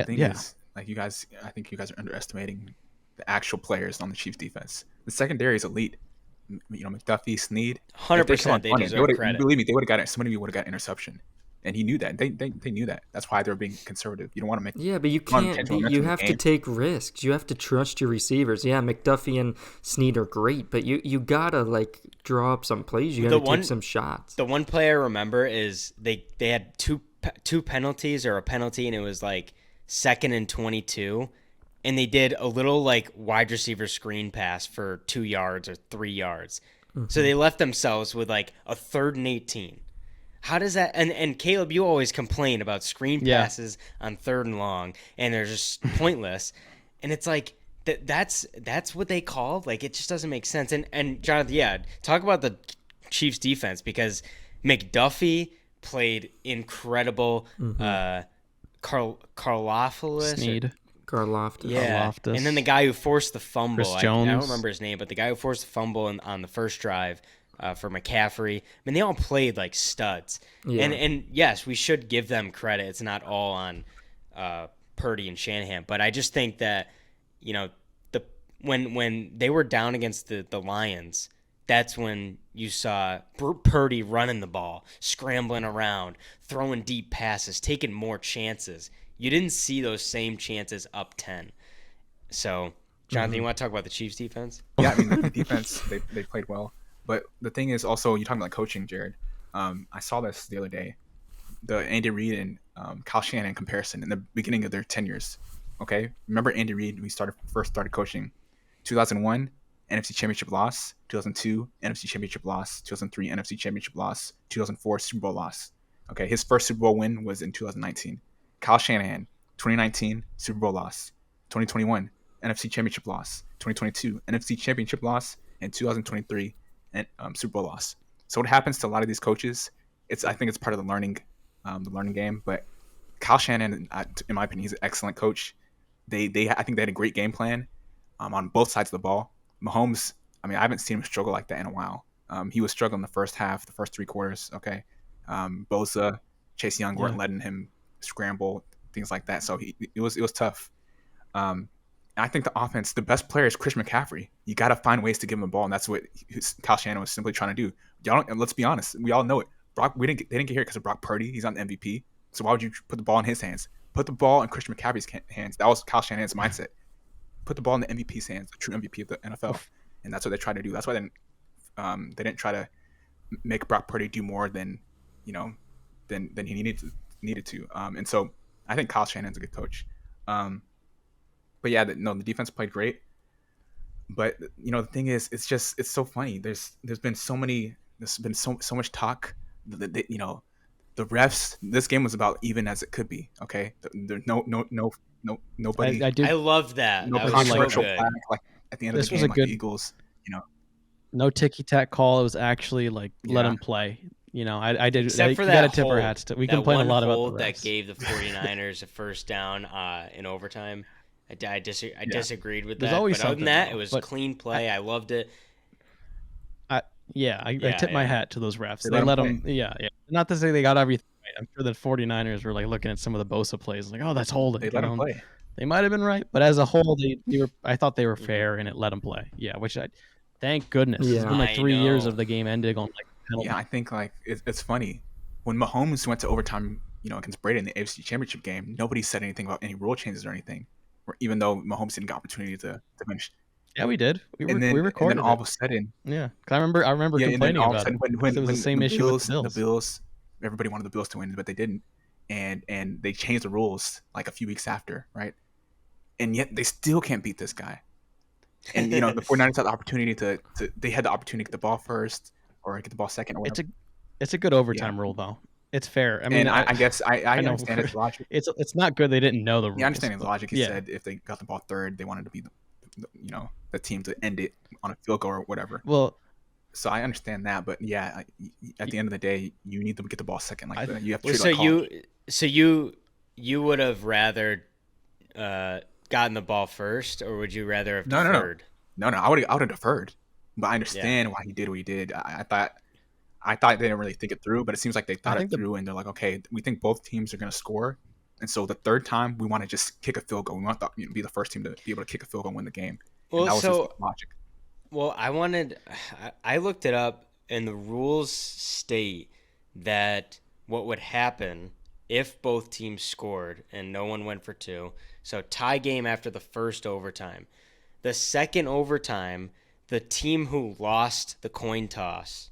I think you guys are underestimating the actual players on the Chiefs defense. The secondary is elite. McDuffie, Snead. 100% they deserve credit. Believe me, they would have got it. Somebody would have got interception. and he knew that. They knew that. That's why they're being conservative. You don't want to make Yeah, but you want to can't change be. momentum You of the have to game. take risks. You have to trust your receivers. Yeah, McDuffie and Snead are great, but you gotta like draw up some plays. You gotta take some shots. The one play I remember is they had two penalties or a penalty, and it was like 2nd and 22, and they did a little like wide receiver screen pass for 2 yards or 3 yards. So they left themselves with like a 3rd and 18. How does that? And Caleb, you always complain about screen passes on 3rd and long, and they're just pointless. And it's like that's what they call. Like, it just doesn't make sense. And Jonathan, talk about the Chiefs defense, because McDuffie played incredible. Karlaftis, Snead. Karlaftis. yeah, Karlaftis. and then the guy who forced the fumble. Chris I Jones. don't remember his name, but the guy who forced the fumble on the first drive for McCaffrey. I mean, they all played like studs. Yeah. And yes, we should give them credit. It's not all on Purdy and Shanahan, but I just think that, you know, when they were down against the Lions, that's when you saw Purdy running the ball, scrambling around, throwing deep passes, taking more chances. You didn't see those same chances up 10. So, Jonathan, you want to talk about the Chiefs' defense? Yeah, I mean, the defense, they played well. But the thing is also, you're talking about coaching, Jared. I saw this the other day. The Andy Reid and Kyle Shanahan comparison in the beginning of their tenures. Okay? Remember Andy Reid when he first started coaching? 2001, NFC Championship loss. 2002, NFC Championship loss. 2003, NFC Championship loss. 2004, Super Bowl loss. Okay? His first Super Bowl win was in 2019. Kyle Shanahan, 2019, Super Bowl loss. 2021, NFC Championship loss. 2022, NFC Championship loss. And 2023, and Super Bowl loss. So what happens to a lot of these coaches? I think it's part of the learning game. But Kyle Shanahan, in my opinion, he's an excellent coach. I think they had a great game plan on both sides of the ball. Mahomes, I mean, I haven't seen him struggle like that in a while. He was struggling the first half, the first 3 quarters. Okay, Bosa, Chase Young weren't letting him scramble, things like that. So it was tough. I think the offense, the best player is Chris McCaffrey. You got to find ways to give him the ball, and that's what Kyle Shanahan was simply trying to do. Let's be honest, we all know it. They didn't get here because of Brock Purdy. He's on the MVP. So why would you put the ball in his hands? Put the ball in Christian McCaffrey's hands. That was Kyle Shanahan's mindset. Put the ball in the MVP's hands, the true MVP of the NFL, and that's what they tried to do. That's why they didn't try to make Brock Purdy do more than than he needed to. And so I think Kyle Shanahan's a good coach. But yeah, the defense played great. But the thing is, it's so funny. There's been so much talk. The refs. This game was about even as it could be. Okay, there's nobody. I love that. No That was controversial so good. flag. Like at the end of This the was game, a good- the Eagles. No ticky-tack call. It was actually like let Yeah. him play. I did. Except for you that gotta tip our hold, hats to. We that complain a one lot about hold the that refs. gave the 49ers a first down in overtime. I disagreed with There's that. always but other than something, that, though. it was But clean play. I loved it. I tip my yeah. hat to those refs. They They let let 'em them. Yeah. Not to say they got everything right. I'm sure the 49ers were like looking at some of the Bosa plays, like, oh, that's holding. They let him play. They might have been right, but as a whole, they were. I thought they were fair, and it let them play. Yeah, thank goodness. It's Yeah. been like I 3 years know. of the game ending on like penalty. Yeah, I think like it's funny when Mahomes went to overtime, against Brady in the AFC Championship game. Nobody said anything about any rule changes or anything, even though Mahomes didn't get opportunity to finish. Yeah, we did. We And recorded then all it. of a sudden, Yeah, 'cause I remember and then complaining all of a about sudden, it. when It was the same the issue with the the Bills, everybody wanted the Bills to win, but they didn't, and they changed the rules like a few weeks after, right? And yet they still can't beat this guy. And the 49ers had the opportunity they had the opportunity to get the ball first or get the ball second or whatever. It's a good overtime rule though. It's fair. I mean, and I guess I know. understand his logic. it's not good they didn't know the rules. Yeah, I understand his but- logic. He yeah. said if they got the ball third, they wanted to be the team to end it on a field goal or whatever. Well, So I understand that, but yeah, at the end of the day, you need to get the ball second. Like you have to Well, treat it like college. so you would have rather gotten the ball first, or would you rather have No. deferred? No, I would have deferred, but I understand why he did what he did. I thought they didn't really think it through, but it seems like they thought it think through, and they're like, okay, we think both teams are going to score, and so the third time we want to just kick a field goal. We want to be the first team to be able to kick a field goal and win the game. Well, and that was so his logic. Well, I looked it up, and the rules state that what would happen if both teams scored and no one went for two. So tie game after the first overtime. The second overtime, the team who lost the coin toss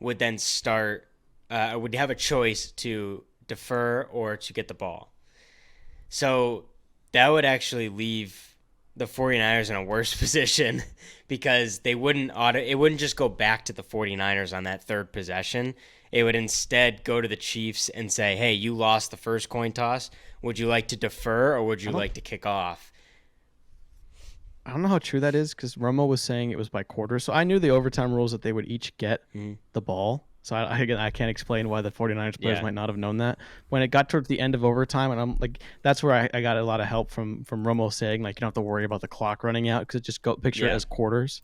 would then would have a choice to defer or to get the ball. So that would actually leave the 49ers in a worse position because it wouldn't just go back to the 49ers on that third possession. It would instead go to the Chiefs and say, hey, you lost the first coin toss. Would you like to defer or would you like to kick off? I don't know how true that is because Romo was saying it was by quarters. So I knew the overtime rules that they would each get the ball. So I can't explain why the 49ers players might not have known that. When it got towards the end of overtime, and I'm like, that's where I got a lot of help from Romo saying, like, you don't have to worry about the clock running out because just picture it as quarters,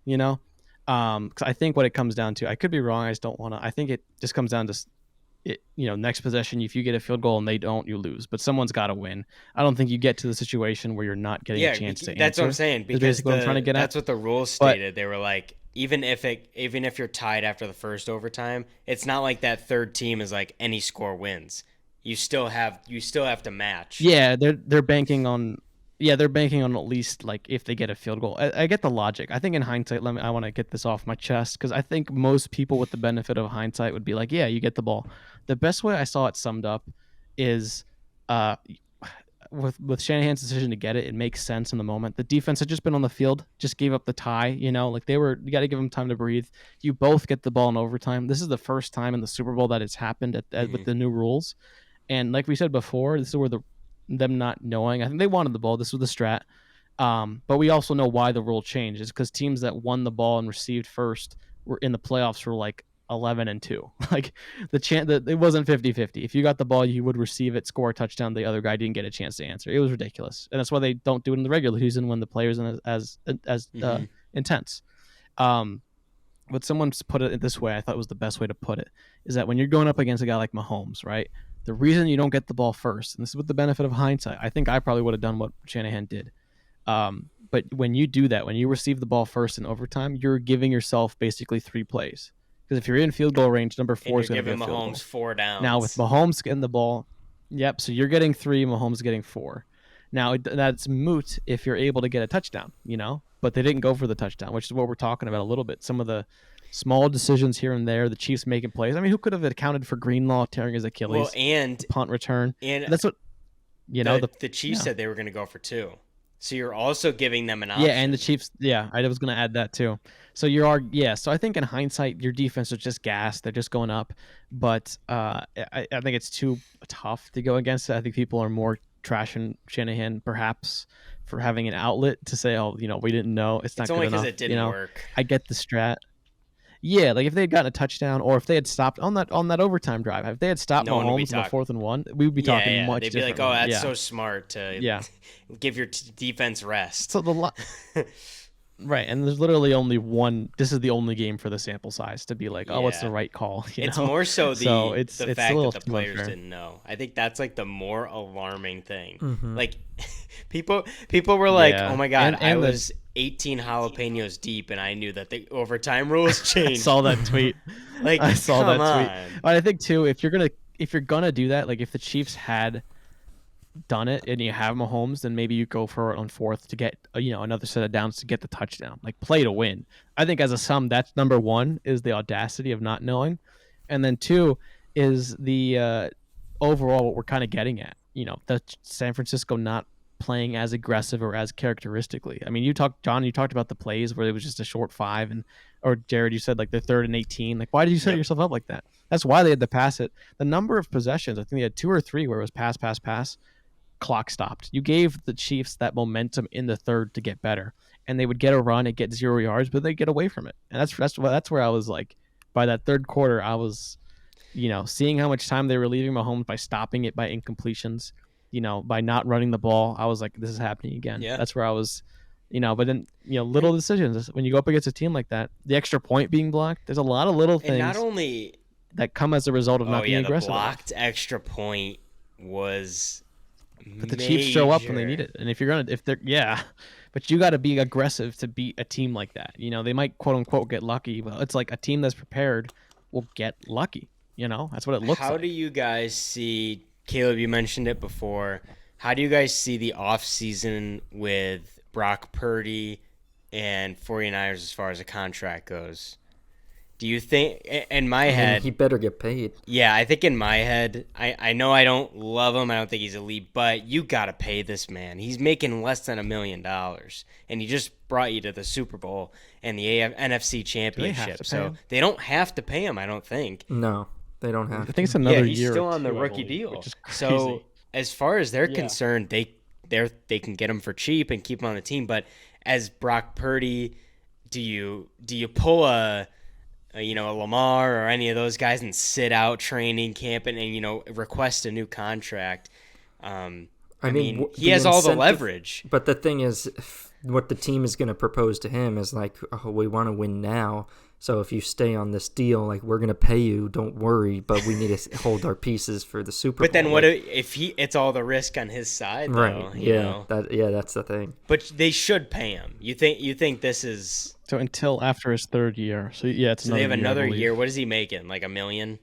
you know? Because I think what it comes down to, I could be wrong, I just don't want to. I think it just comes down to, next possession, if you get a field goal and they don't, you lose. But someone's got to win. I don't think you get to the situation where you're not getting a chance to answer. That's what I'm saying. Because what I'm trying to get that's what the rules stated. They were like, even if you're tied after the first overtime, it's not like that third team is like any score wins. You still have to match. Yeah, they're banking on. Yeah, they're banking on at least like if they get a field goal. I get the logic. I think in hindsight, I want to get this off my chest because I think most people with the benefit of hindsight would be like, yeah, you get the ball. The best way I saw it summed up is with Shanahan's decision to get it, it makes sense in the moment. The defense had just been on the field, just gave up the tie, you got to give them time to breathe. You both get the ball in overtime. This is the first time in the Super Bowl that it's happened with the new rules. And like we said before, this is where them not knowing. I think they wanted the ball. This was the strat. But we also know why the rule changed. It's because teams that won the ball and received first were in the playoffs for like 11-2. Like the chance that it wasn't 50-50. If you got the ball, you would receive it, score a touchdown. The other guy didn't get a chance to answer. It was ridiculous, and that's why they don't do it in the regular season when the players are as intense. But someone's put it this way. I thought was the best way to put it is that when you're going up against a guy like Mahomes, right? The reason you don't get the ball first, and this is with the benefit of hindsight, I think I probably would have done what Shanahan did. But when you do that, when you receive the ball first in overtime, you're giving yourself basically 3 plays. Because if you're in field goal range, number 4 is going to be a field goal. Mahomes 4 downs. Now with Mahomes getting the ball, so you're getting 3, Mahomes getting 4. Now that's moot if you're able to get a touchdown, But they didn't go for the touchdown, which is what we're talking about a little bit. Some of the small decisions here and there, the Chiefs making plays. I mean, who could have accounted for Greenlaw tearing his Achilles? Well, and punt return. And that's what the Chiefs said they were going to go for 2. So you're also giving them an option. Yeah, and the Chiefs. Yeah, I was going to add that too. So So I think in hindsight, your defense is just gassed. They're just going up. But I think it's too tough to go against it. I think people are more trashing Shanahan perhaps for having an outlet to say, oh, we didn't know. It's not good enough. It's only because it didn't work. I get the strat. Yeah, like if they had gotten a touchdown, or if they had stopped on that overtime drive, if they had stopped Mahomes on the 4th and 1, we would be talking much different. They'd be like, "Oh, that's so smart to give your defense rest." So right, and there's literally only one. This is the only game for the sample size to be like, "Oh, what's the right call?" It's more so the fact that the players unfair. didn't know. I think that's like the more alarming thing. Mm-hmm. Like people were like, "Oh my god, I was 18 jalapenos deep, and I knew that the overtime rules changed." I saw that tweet. I saw that tweet. But I think too, if you're gonna do that, like if the Chiefs had done it and you have Mahomes, then maybe you go for it on 4th to get another set of downs to get the touchdown, like play to win. I think as a sum, that's number 1 is the audacity of not knowing, and then 2 is the overall what we're kind of getting at. The San Francisco not playing as aggressive or as characteristically. I mean, you talked about the plays where it was just a short 5, or Jared, you said like the 3rd and 18. Like, why did you set yourself up like that? That's why they had to pass it. The number of possessions, I think they had 2 or 3 where it was pass, clock stopped. You gave the Chiefs that momentum in the 3rd to get better, and they would get a run and get 0 yards, but they get away from it. And that's where I was like, by that 3rd quarter, I was, seeing how much time they were leaving Mahomes by stopping it by incompletions. By not running the ball, I was like, this is happening again. Yeah. That's where I was, but then, little decisions. When you go up against a team like that, the extra point being blocked, there's a lot of little things not only that come as a result of not being aggressive. The blocked extra point was But the Chiefs show up when they need it. And but you got to be aggressive to beat a team like that. They might quote unquote get lucky, but it's like a team that's prepared will get lucky. That's what it looks How like. do you guys see, Caleb, you mentioned it before, how do you guys see the offseason with Brock Purdy and 49ers as far as a contract goes? Do you think, in my head, he better get paid. yeah, I think in my head, I know I don't love him. I don't think he's elite, but you got to pay this man. He's making less than $1 million, and he just brought you to the Super Bowl and the NFC Championship. So they don't have to pay him, I don't think. No, they don't have I to. think it's another he's year still or on the two, I rookie believe, deal. which is crazy. So as far as they're concerned, they can get him for cheap and keep him on the team. But as Brock Purdy, do you pull a Lamar or any of those guys and sit out training camp and request a new contract? I mean, he has all the leverage. But the thing is, what the team is going to propose to him is like, oh, we want to win now. So if you stay on this deal, like, we're going to pay you, don't worry, but we need to hold our pieces for the Super Bowl. But then what if it's all the risk on his side, though? Right, yeah, that's the thing. But they should pay him. You think this is... So until after his third year. So yeah, it's they have another year. year. What is he making? Like $1 million?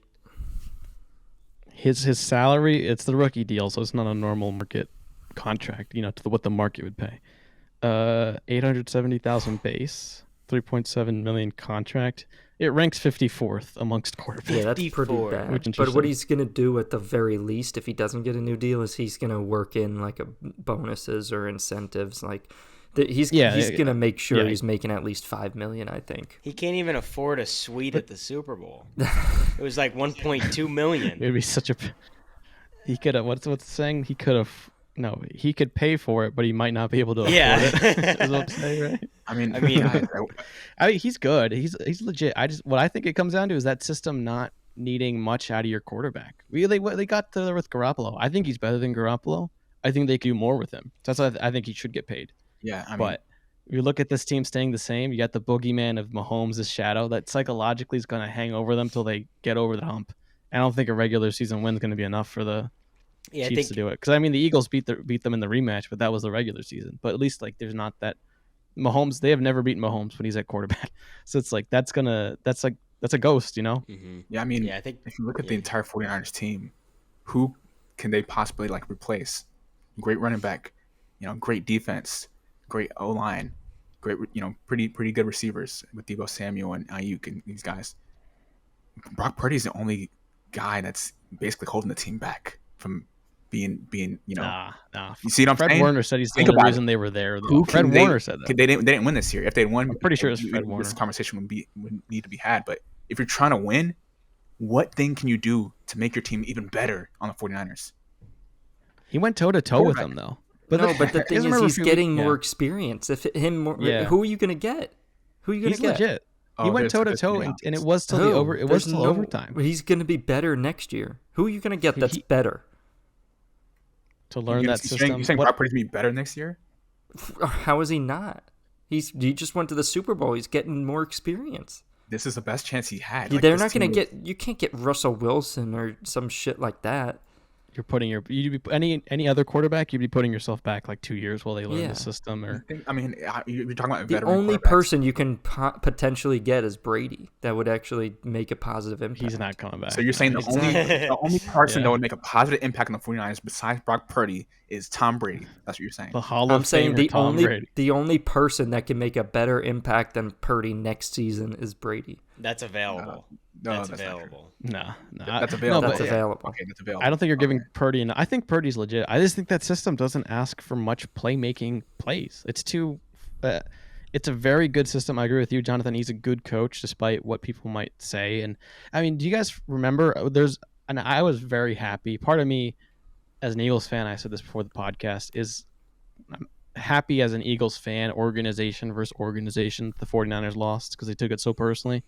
His salary, it's the rookie deal, so it's not a normal market contract, to what the market would pay. $870,000 base, $3.7 million contract. It ranks 54th amongst quarterbacks. Yeah, that's pretty bad. But what he's going to do at the very least, if he doesn't get a new deal, is he's going to work in like bonuses or incentives. Like he's going to make sure he's making at least $5 million, I think. He can't even afford a suite at the Super Bowl. It was like $1.2 million. It would be such a. He could have. What's the saying? He could have. No, he could pay for it, but he might not be able to afford it. Is what I'm saying, right? I mean, he's good. He's legit. What I think it comes down to is that system not needing much out of your quarterback. They got there with Garoppolo. I think he's better than Garoppolo. I think they could do more with him. That's why I think he should get paid. Yeah, but you look at this team staying the same. You got the boogeyman of Mahomes' shadow that psychologically is going to hang over them till they get over the hump. I don't think a regular season win is going to be enough for the Chiefs to do it. Because the Eagles beat them in the rematch, but that was the regular season. But at least there's not that Mahomes. They have never beaten Mahomes when he's at quarterback. So it's like that's a ghost, Mm-hmm. Yeah, I mean, I think if you look at the entire 49ers team, who can they possibly replace? Great running back, great defense, great O-line, great, pretty good receivers with Deebo Samuel and Ayuk and these guys. Brock Purdy is the only guy that's basically holding the team back from being Nah. You see what I'm saying? Fred Warner said he's the only reason they were there. Fred Warner said that. They didn't win this year. If they won, I'm pretty sure it's Fred Warner. This conversation would need to be had. But if you're trying to win, what thing can you do to make your team even better on the 49ers? He went toe-to-toe with them, though. But the thing is, he's getting more experience. Who are you going to get? Who are you going to get? He's legit. He went toe-to-toe, and it was till overtime. He's going to be better next year. Who are you going to get that's better? To learn that system. You're saying Brock Purdy's going to be better next year? How is he not? He just went to the Super Bowl. He's getting more experience. This is the best chance he had. They're not going to get. You can't get Russell Wilson or some shit like that. You're putting any other quarterback, you'd be putting yourself back 2 years while they learn the system. Or you're talking about the only person you can potentially get is Brady that would actually make a positive impact. He's not coming back. So you're saying the only person that would make a positive impact on the 49ers besides Brock Purdy is Tom Brady. That's what you're saying. The Hall of Famer, the only person that can make a better impact than Purdy next season is Brady. That's available. That's available. No, that's available. That's available. Okay, that's available. I don't think you're giving Purdy enough. I think Purdy's legit. I just think that system doesn't ask for much playmaking plays. It's too. It's a very good system. I agree with you, Jonathan. He's a good coach, despite what people might say. And I mean, do you guys remember? And I was very happy. Part of me, as an Eagles fan, I said this before the podcast, is I'm happy as an Eagles fan, organization versus organization, the 49ers lost because they took it so personally.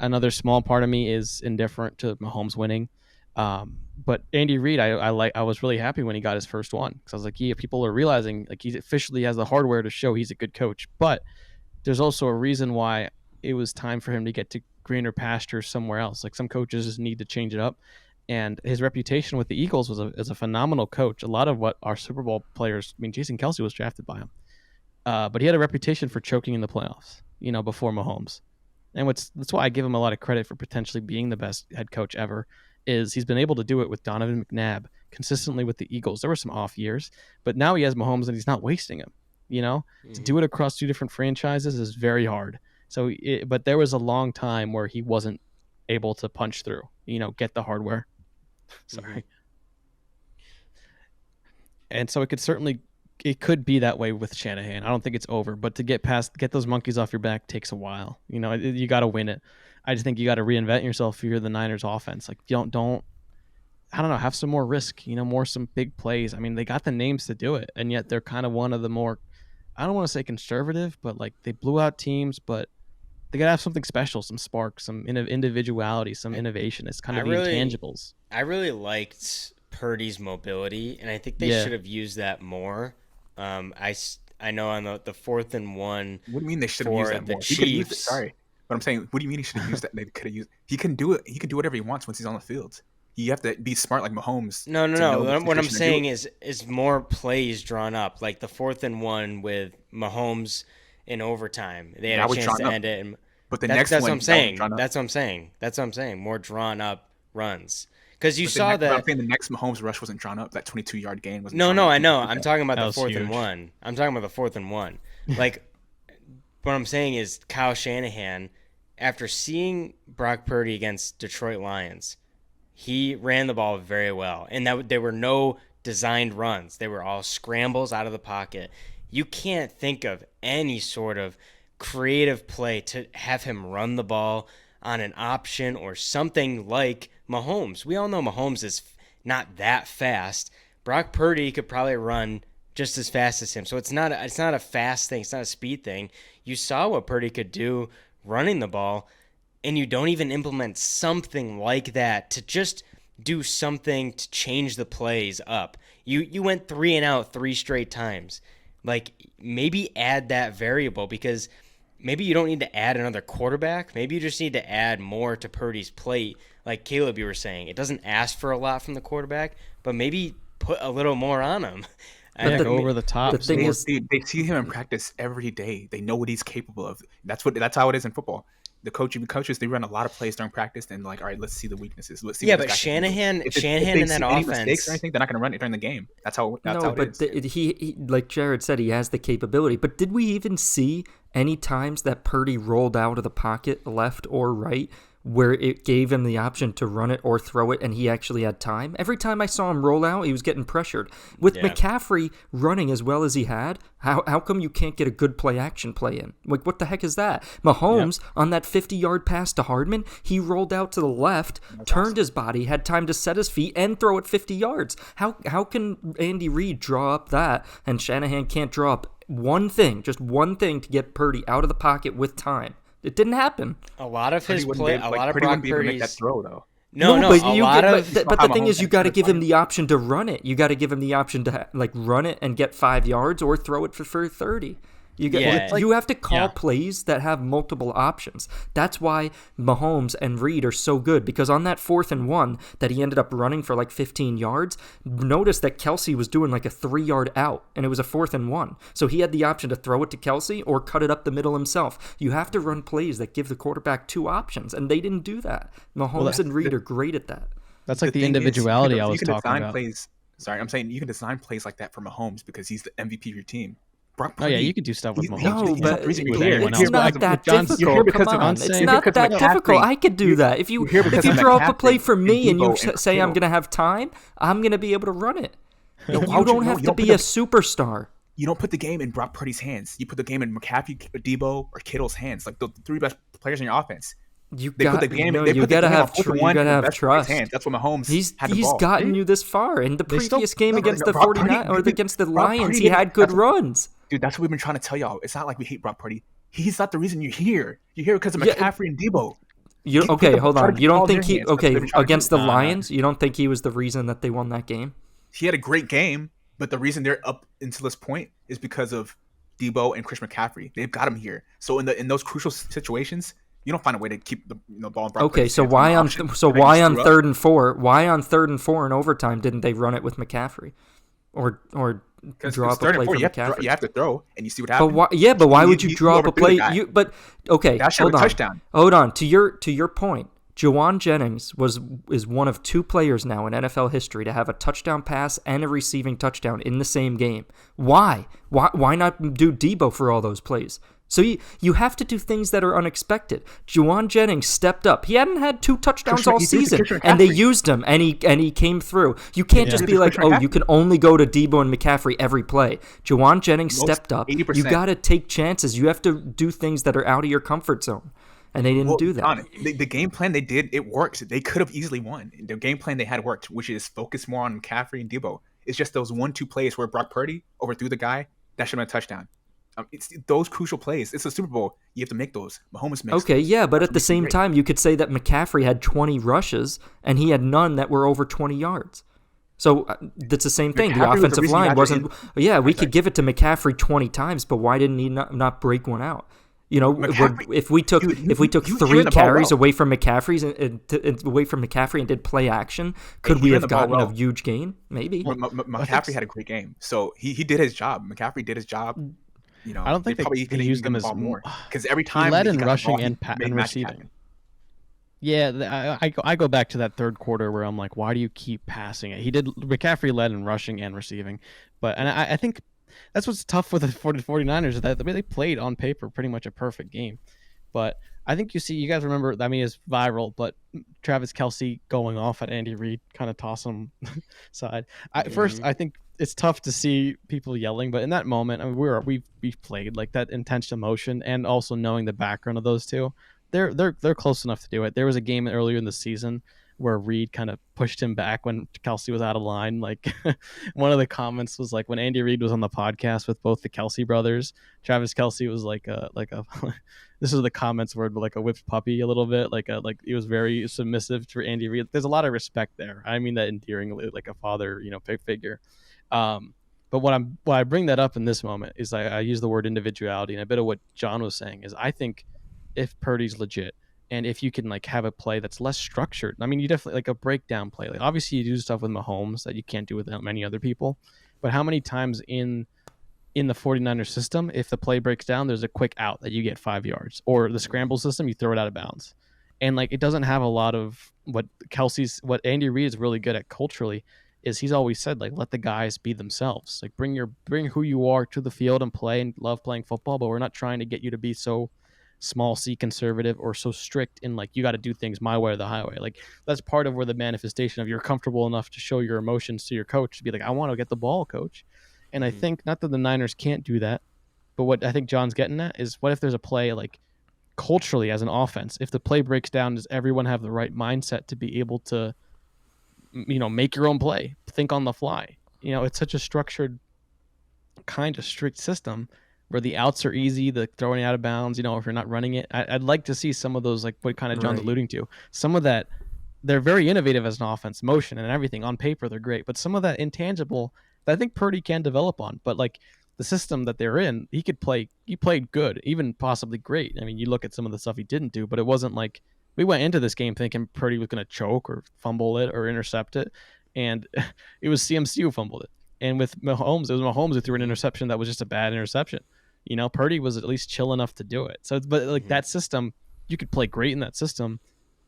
Another small part of me is indifferent to Mahomes winning. But Andy Reid, I was really happy when he got his first one because I was like, yeah, people are realizing he officially has the hardware to show he's a good coach. But there's also a reason why it was time for him to get to greener pastures somewhere else. Some coaches just need to change it up. And his reputation with the Eagles was as a phenomenal coach. A lot of what our Super Bowl players, Jason Kelce was drafted by him. But he had a reputation for choking in the playoffs, before Mahomes. And that's why I give him a lot of credit for potentially being the best head coach ever, is he's been able to do it with Donovan McNabb consistently with the Eagles. There were some off years, but now he has Mahomes and he's not wasting him. To do it across 2 different franchises is very hard. But there was a long time where he wasn't able to punch through, get the hardware. Sorry. And so it could be that way with Shanahan. I don't think it's over, but to get those monkeys off your back takes a while. You got to win it. I just think you got to reinvent yourself if you're the Niners offense. Like, you don't, I don't know, have some more risk, some big plays. I mean, they got the names to do it, and yet they're kind of one of the more, I don't want to say conservative, but like they blew out teams, but they got to have something special, some spark, some individuality, some innovation. It's kind of the intangibles. I really liked Purdy's mobility, and I think they should have used that more. I know on the 4th and 1. What do you mean they should have used that more? Chiefs, he used it, sorry, but I'm saying, what do you mean he should have used that? They could have used. He can do it. He can do whatever he wants once he's on the field. You have to be smart like Mahomes. No. What I'm saying is more plays drawn up, like the 4th and 1 with Mahomes in overtime. They had a chance to end it. But that's what I'm saying. That's what I'm saying. More drawn up runs. Because you saw that. I'm saying the next Mahomes rush wasn't drawn up. That 22-yard gain wasn't. No, I know. I'm talking about the 4th and 1. I'm talking about the 4th and 1. Like, what I'm saying is Kyle Shanahan, after seeing Brock Purdy against Detroit Lions, he ran the ball very well, and that there were no designed runs. They were all scrambles out of the pocket. You can't think of any sort of creative play to have him run the ball on an option or something like Mahomes. We all know Mahomes is not that fast. Brock Purdy could probably run just as fast as him. So it's not a fast thing. It's not a speed thing. You saw what Purdy could do running the ball, and you don't even implement something like that to just do something to change the plays up. You went 3 and out 3 straight times. Like, maybe add that variable, because maybe you don't need to add another quarterback. Maybe you just need to add more to Purdy's plate. Like Caleb, you were saying, it doesn't ask for a lot from the quarterback, but maybe put a little more on him. Go over the top. The thing is, they see him in practice every day. They know what he's capable of. That's how it is in football. The coaches, they run a lot of plays during practice, and like, all right, let's see the weaknesses. Let's see. Yeah, but Shanahan in that offense, mistakes or anything, they're not going to run it during the game. That's how it is. He, like Jared said, he has the capability. But did we even see any times that Purdy rolled out of the pocket, left or right, where it gave him the option to run it or throw it, and he actually had time? Every time I saw him roll out, he was getting pressured. With McCaffrey running as well as he had, how come you can't get a good play-action play in? Like, what the heck is that? Mahomes, on that 50-yard pass to Hardman, he rolled out to the left, turned his body, had time to set his feet, and throw it 50 yards. How can Andy Reid draw up that, and Shanahan can't draw up just one thing to get Purdy out of the pocket with time? It didn't happen. A lot of his play, a lot of Brock Purdy's. Make that throw though. No, but the thing is, you got to give him the option to run it. You got to give him the option to run it and get 5 yards, or throw it for 30. You have to call plays that have multiple options. That's why Mahomes and Reid are so good, because on that 4th and 1 that he ended up running for like 15 yards, notice that Kelsey was doing like a 3-yard out, and it was a 4th and 1. So he had the option to throw it to Kelsey or cut it up the middle himself. You have to run plays that give the quarterback 2 options, and they didn't do that. Mahomes and Reid are great at that. That's like the individuality I was talking about. I'm saying you can design plays like that for Mahomes because he's the MVP of your team. You could do stuff with Mahomes. No, but it's not that difficult. Come on, it's not that difficult. I could do that. If you draw up a play for me and you say I'm going to have time, I'm going to be able to run it. You don't have to be a superstar. You don't put the game in Brock Purdy's hands. You put the game in McCaffrey, Debo, or Kittle's hands, like the 3 best players in your offense. You gotta have trust. That's what Mahomes. He's gotten you this far. In the previous game against the 49 or against the Lions, he had good runs. Dude, that's what we've been trying to tell y'all. It's not like we hate Brock Purdy. He's not the reason you're here. You're here because of McCaffrey and Debo. Hold on. You don't think against the Lions? You don't think he was the reason that they won that game? He had a great game, but the reason they're up until this point is because of Debo and Chris McCaffrey. They've got him here. So in those crucial situations, you don't find a way to keep the ball in Brock. Okay, so why on 3rd and 4? Why on 3rd and 4 in overtime didn't they run it with McCaffrey, or draw up a play for McCaffrey. You have to throw, and you see what But happens. why? Yeah, but why would you draw up a play? Okay, that should hold have on. touchdown. Hold on. To your point, Jawan Jennings is one of 2 players now in NFL history to have a touchdown pass and a receiving touchdown in the same game. Why? Why not do Debo for all those plays? So you have to do things that are unexpected. Jawan Jennings stepped up. He hadn't had 2 touchdowns all season, and they used him, and he came through. You can't just be like, oh, you can only go to Debo and McCaffrey every play. Jawan Jennings stepped up. 80%. You got to take chances. You have to do things that are out of your comfort zone, and they didn't do that. John, the game plan they did, it worked. They could have easily won. The game plan they had worked, which is focus more on McCaffrey and Debo. It's just those 1-2 plays where Brock Purdy overthrew the guy. That should have been a touchdown. It's those crucial plays. It's a Super Bowl. You have to make those. Mahomes makes Okay, those. yeah, but at the same time, you could say that McCaffrey had 20 rushes, and he had none that were over 20 yards. So that's the same thing. The offensive line wasn't... Yeah, we could give it to McCaffrey 20 times, but why didn't he not break one out? You know, if we took 3 carries away from McCaffrey's away from McCaffrey and did play action, could we have gotten a huge gain? Maybe. McCaffrey had a great game, so he did his job. McCaffrey did his job. You know, I don't think they probably could use them as more because every time he led in got rushing the ball, and receiving. Yeah, I go back to that third quarter where I'm like, why do you keep passing it? McCaffrey led in rushing and receiving, but I think that's what's tough with the 49ers is that they played on paper pretty much a perfect game, but I think you guys remember, I mean, it's viral, but Travis Kelce going off at Andy Reid, kind of toss him aside. First, I think it's tough to see people yelling, but in that moment, I mean, we've played like that intense emotion, and also knowing the background of those two, they're close enough to do it. There was a game earlier in the season where Reid kind of pushed him back when Kelce was out of line. Like one of the comments was like when Andy Reid was on the podcast with both the Kelce brothers, Travis Kelce was like a this is the comments word, but like a whipped puppy a little bit, like he was very submissive to Andy Reid. There's a lot of respect there. I mean that endearingly, like a father, figure. But why I bring that up in this moment is I use the word individuality, and a bit of what John was saying is I think if Purdy's legit, and if you can like have a play that's less structured, I mean, you definitely like a breakdown play. Like obviously you do stuff with Mahomes that you can't do with many other people, but how many times in the 49ers system, if the play breaks down, there's a quick out that you get 5 yards, or the scramble system, you throw it out of bounds. And like, it doesn't have a lot of what Andy Reid is really good at culturally is he's always said, like, let the guys be themselves. Like bring who you are to the field and play and love playing football, but we're not trying to get you to be so small C conservative or so strict in like, you got to do things my way or the highway. Like that's part of where the manifestation of you're comfortable enough to show your emotions to your coach to be like, I want to get the ball, coach. And I think not that the Niners can't do that, but what I think John's getting at is what if there's a play like culturally as an offense, if the play breaks down, does everyone have the right mindset to be able to, make your own play, think on the fly? It's such a structured, kind of strict system where the outs are easy, the throwing out of bounds, if you're not running it. I'd like to see some of those, like what kind of John's alluding to. Some of that, they're very innovative as an offense, motion and everything. On paper, they're great. But some of that intangible that I think Purdy can develop on. But like the system that they're in, he played good, even possibly great. I mean, you look at some of the stuff he didn't do, but it wasn't like we went into this game thinking Purdy was going to choke or fumble it or intercept it. And it was CMC who fumbled it. And with Mahomes, it was Mahomes who threw an interception that was just a bad interception. Purdy was at least chill enough to do it. So, but like that system, you could play great in that system.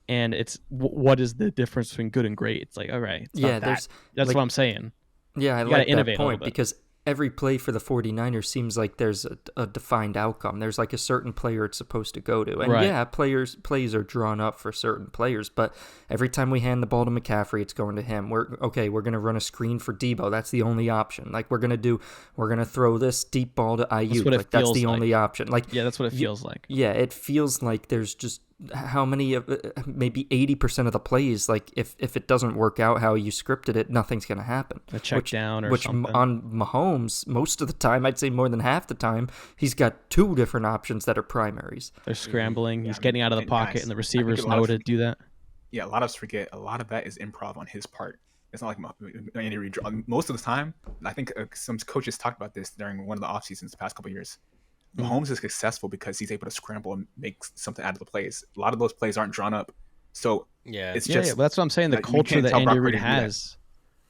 And it's what is the difference between good and great? It's like, all right, that's like, what I'm saying. Yeah, I like that point because every play for the 49ers seems like there's a defined outcome. There's like a certain player it's supposed to go to. And yeah, plays are drawn up for certain players, but every time we hand the ball to McCaffrey, it's going to him. We're going to run a screen for Debo. That's the only option. Like we're going to throw this deep ball to Ayuk. That's the only option. Like yeah, that's what it feels like. Yeah, it feels like there's just how many of maybe 80% of the plays, like if it doesn't work out how you scripted it, nothing's going to happen. A check down or something. Which on Mahomes, most of the time, I'd say more than half the time, he's got 2 different options that are primaries. They're scrambling. He's getting out of the pocket, and the receivers know to do that. Yeah, a lot of us forget. A lot of that is improv on his part. It's not like Andy Reid. Most of the time, I think some coaches talked about this during one of the off seasons the past couple of years. Mahomes is successful because he's able to scramble and make something out of the plays. A lot of those plays aren't drawn up. So it's just but that's what I'm saying. The culture that Andy Reid has,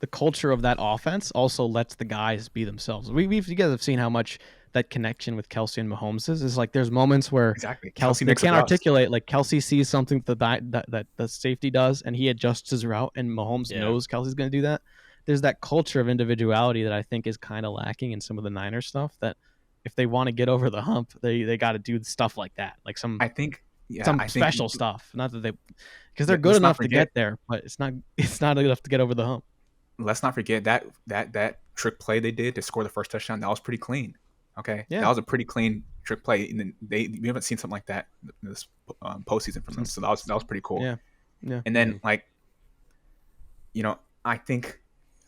the culture of that offense also lets the guys be themselves. You guys have seen how much that connection with Kelsey and Mahomes is like there's moments where Exactly. Kelsey they makes can't the routes. articulate, like Kelsey sees something that the safety does and he adjusts his route, and Mahomes knows Kelsey's going to do that. There's that culture of individuality that I think is kind of lacking in some of the Niners stuff, that if they want to get over the hump, they got to do stuff like that, like some special stuff. Not that they, because they're good enough to get there, but it's not enough to get over the hump. Let's not forget that trick play they did to score the first touchdown. That was pretty clean. Okay, that was a pretty clean trick play, and we haven't seen something like that in this postseason from them. So that was pretty cool. Yeah. And then I think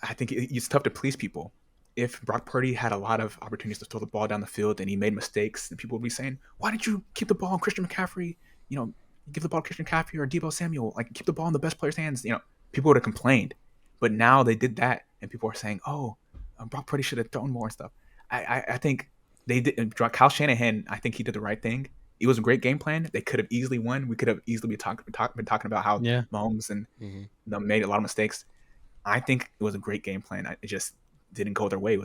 it's tough to please people. If Brock Purdy had a lot of opportunities to throw the ball down the field and he made mistakes, then people would be saying, "Why did you keep the ball on Christian McCaffrey? Give the ball to Christian McCaffrey or Deebo Samuel. Like, keep the ball in the best player's hands." People would have complained, but now they did that, and people are saying, "Oh, Brock Purdy should have thrown more and stuff." I think they did. Kyle Shanahan, I think he did the right thing. It was a great game plan. They could have easily won. We could have easily been talking about how Mahomes and them made a lot of mistakes. I think it was a great game plan. It just didn't go their way.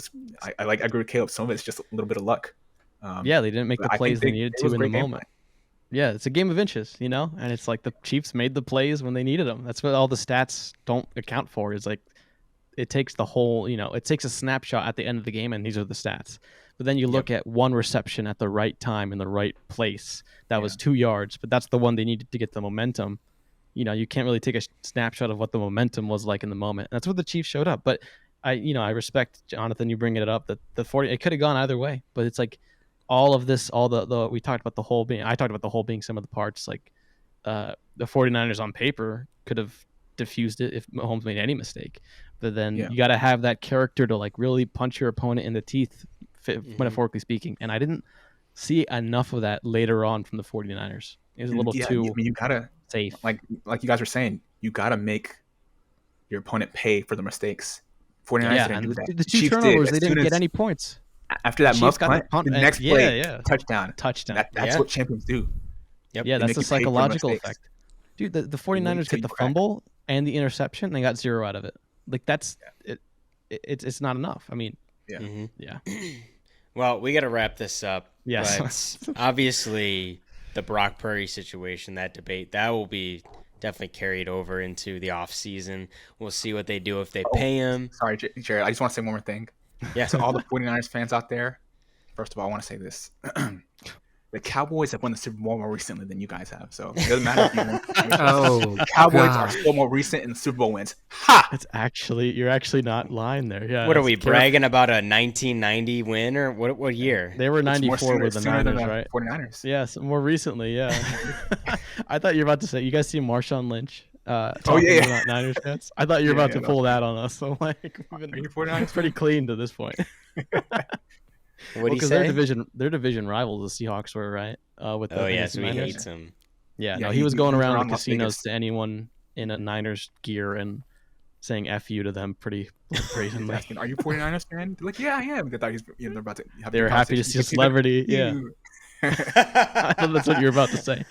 I agree with Caleb. Some of it's just a little bit of luck. They didn't make the plays they needed to in the moment. Yeah, it's a game of inches, and it's like the Chiefs made the plays when they needed them. That's what all the stats don't account for. Is like it takes the whole, it takes a snapshot at the end of the game, and these are the stats. But then you look at one reception at the right time in the right place. That was 2 yards, but that's the one they needed to get the momentum. You can't really take a snapshot of what the momentum was like in the moment. And that's what the Chiefs showed up. But I respect, Jonathan, you bringing it up, that it could have gone either way. But it's like all of this, we talked about the whole being, I talked about the whole being some of the parts. Like the 49ers on paper could have diffused it if Mahomes made any mistake. But then you got to have that character to like really punch your opponent in the teeth, metaphorically speaking. And I didn't see enough of that later on from the 49ers. It was a little too you gotta safe. Like you guys were saying, you gotta make your opponent pay for the mistakes. 49ers didn't do that. The two turnovers, they didn't get any points. After that muff punt, the next play, touchdown. That's what champions do. Yep. Yeah, that's the psychological effect. Dude, the 49ers get the fumble and the interception, and they got 0 out of it. Like, that's it. It's not enough. I mean, Well, we got to wrap this up. Yes. But obviously, the Brock Purdy situation, that debate, that will be definitely carried over into the off season. We'll see what they do if they pay him. Sorry, Jared. I just want to say one more thing. Yeah. To all the 49ers fans out there, first of all, I want to say this. The Cowboys have won the Super Bowl more recently than you guys have. So it doesn't matter if you win. The Cowboys are still more recent in the Super Bowl wins. Ha! You're actually not lying there. Yeah. What are we bragging about, a 1990 win, or what year? They were 94 with the Niners, right? 49ers. Yes, more recently, yeah. I thought you were about to say, you guys see Marshawn Lynch about Niners fans? I thought you were about to pull that on us. So like, it's pretty clean to this point. What do you say? Their division rivals, the Seahawks, were, right? With so he hates him. Yeah, he was going around the casinos to anyone in a Niners gear and saying "F you" to them pretty brazenly. Are you 49ers fan? They're like, yeah, I am. They thought they're about to. They were happy to see a celebrity. Yeah, I thought that's what you were about to say.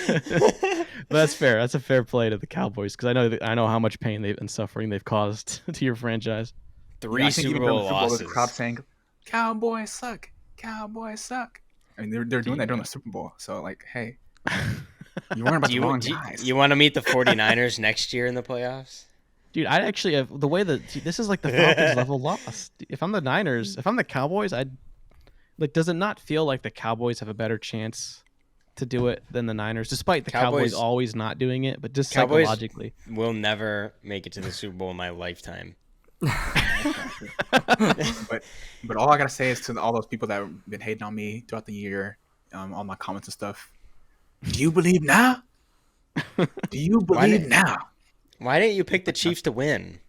But that's fair. That's a fair play to the Cowboys, because I know how much pain and suffering they've caused to your franchise. 3 Super Bowl losses. The crowd saying, "Cowboys suck. Cowboys suck." I mean, they're doing that during the Super Bowl. So like, hey, you're worrying about the wrong guys. You want to meet the 49ers next year in the playoffs? Dude, I'd actually have the way that this is like the Falcons level loss. If I'm the Niners, if I'm the Cowboys, I'd like. Does it not feel like the Cowboys have a better chance to do it than the Niners, despite the Cowboys always not doing it? But just Cowboys psychologically, will never make it to the Super Bowl in my lifetime. but all I gotta say is to all those people that have been hating on me throughout the year, all my comments and stuff. Do you believe now? Do you believe now? Why didn't you pick the Chiefs to win?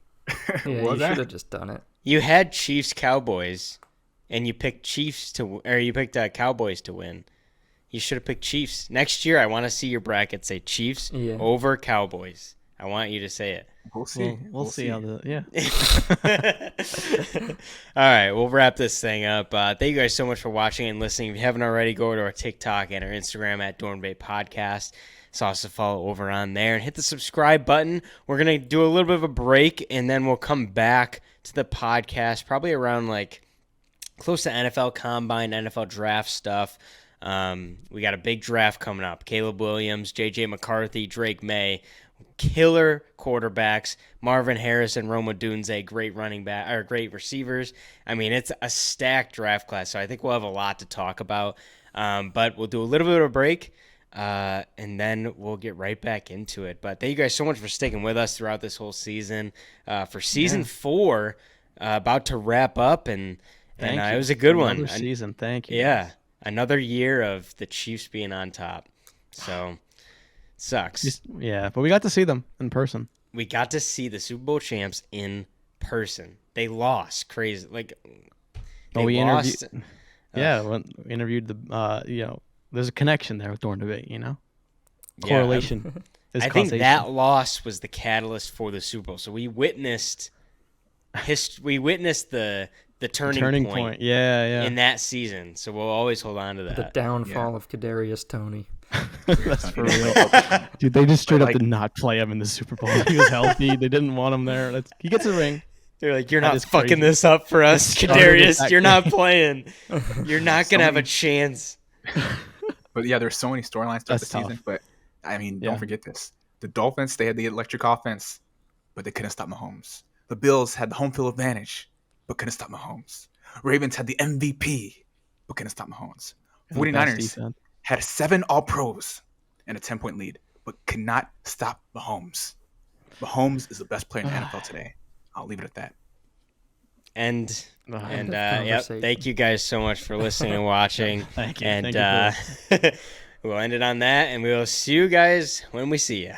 Yeah, you should have just done it. You had Chiefs Cowboys, and you picked Cowboys to win. You should have picked Chiefs. Next year, I want to see your bracket say Chiefs over Cowboys. I want you to say it. We'll see. We'll see how yeah. All right, we'll wrap this thing up. Thank you guys so much for watching and listening. If you haven't already, go to our TikTok and our Instagram at Dorm Debate Podcast. So also follow over on there and hit the subscribe button. We're going to do a little bit of a break, and then we'll come back to the podcast probably around like close to NFL Combine, NFL Draft stuff. We got a big draft coming up. Caleb Williams, J.J. McCarthy, Drake May, killer quarterbacks. Marvin Harrison, Roma Dunze, great running back or great receivers. I mean, it's a stacked draft class, so I think we'll have a lot to talk about. But we'll do a little bit of a break, and then we'll get right back into it. But thank you guys so much for sticking with us throughout this whole season. For season 4, about to wrap up, and it was a good one. Season, thank you. Yeah, another year of the Chiefs being on top. So, sucks. Yeah, but we got to see them in person. We got to see the Super Bowl champs in person. They lost, crazy. Like, we lost. We interviewed the. There's a connection there with Dorm Debate. Correlation. I think that loss was the catalyst for the Super Bowl. So we witnessed the turning point. Yeah. In that season. So we'll always hold on to that. The downfall of Kadarius Toney. That's for real. Dude, they just straight up did not play him in the Super Bowl. He was healthy. They didn't want him there. He gets a ring. They're like, you're not fucking this up for us, Kadarius. You're not playing. You're not going to have a chance. But yeah, there's so many storylines throughout the season. But I mean, don't forget this. The Dolphins, they had the electric offense, but they couldn't stop Mahomes. The Bills had the home field advantage, but couldn't stop Mahomes. Ravens had the MVP, but couldn't stop Mahomes. 49ers had 7 All-Pros and a 10-point lead, but could not stop Mahomes. Mahomes is the best player in the NFL today. I'll leave it at that. Thank you guys so much for listening and watching. Thank you. And we'll end it on that, and we will see you guys when we see you.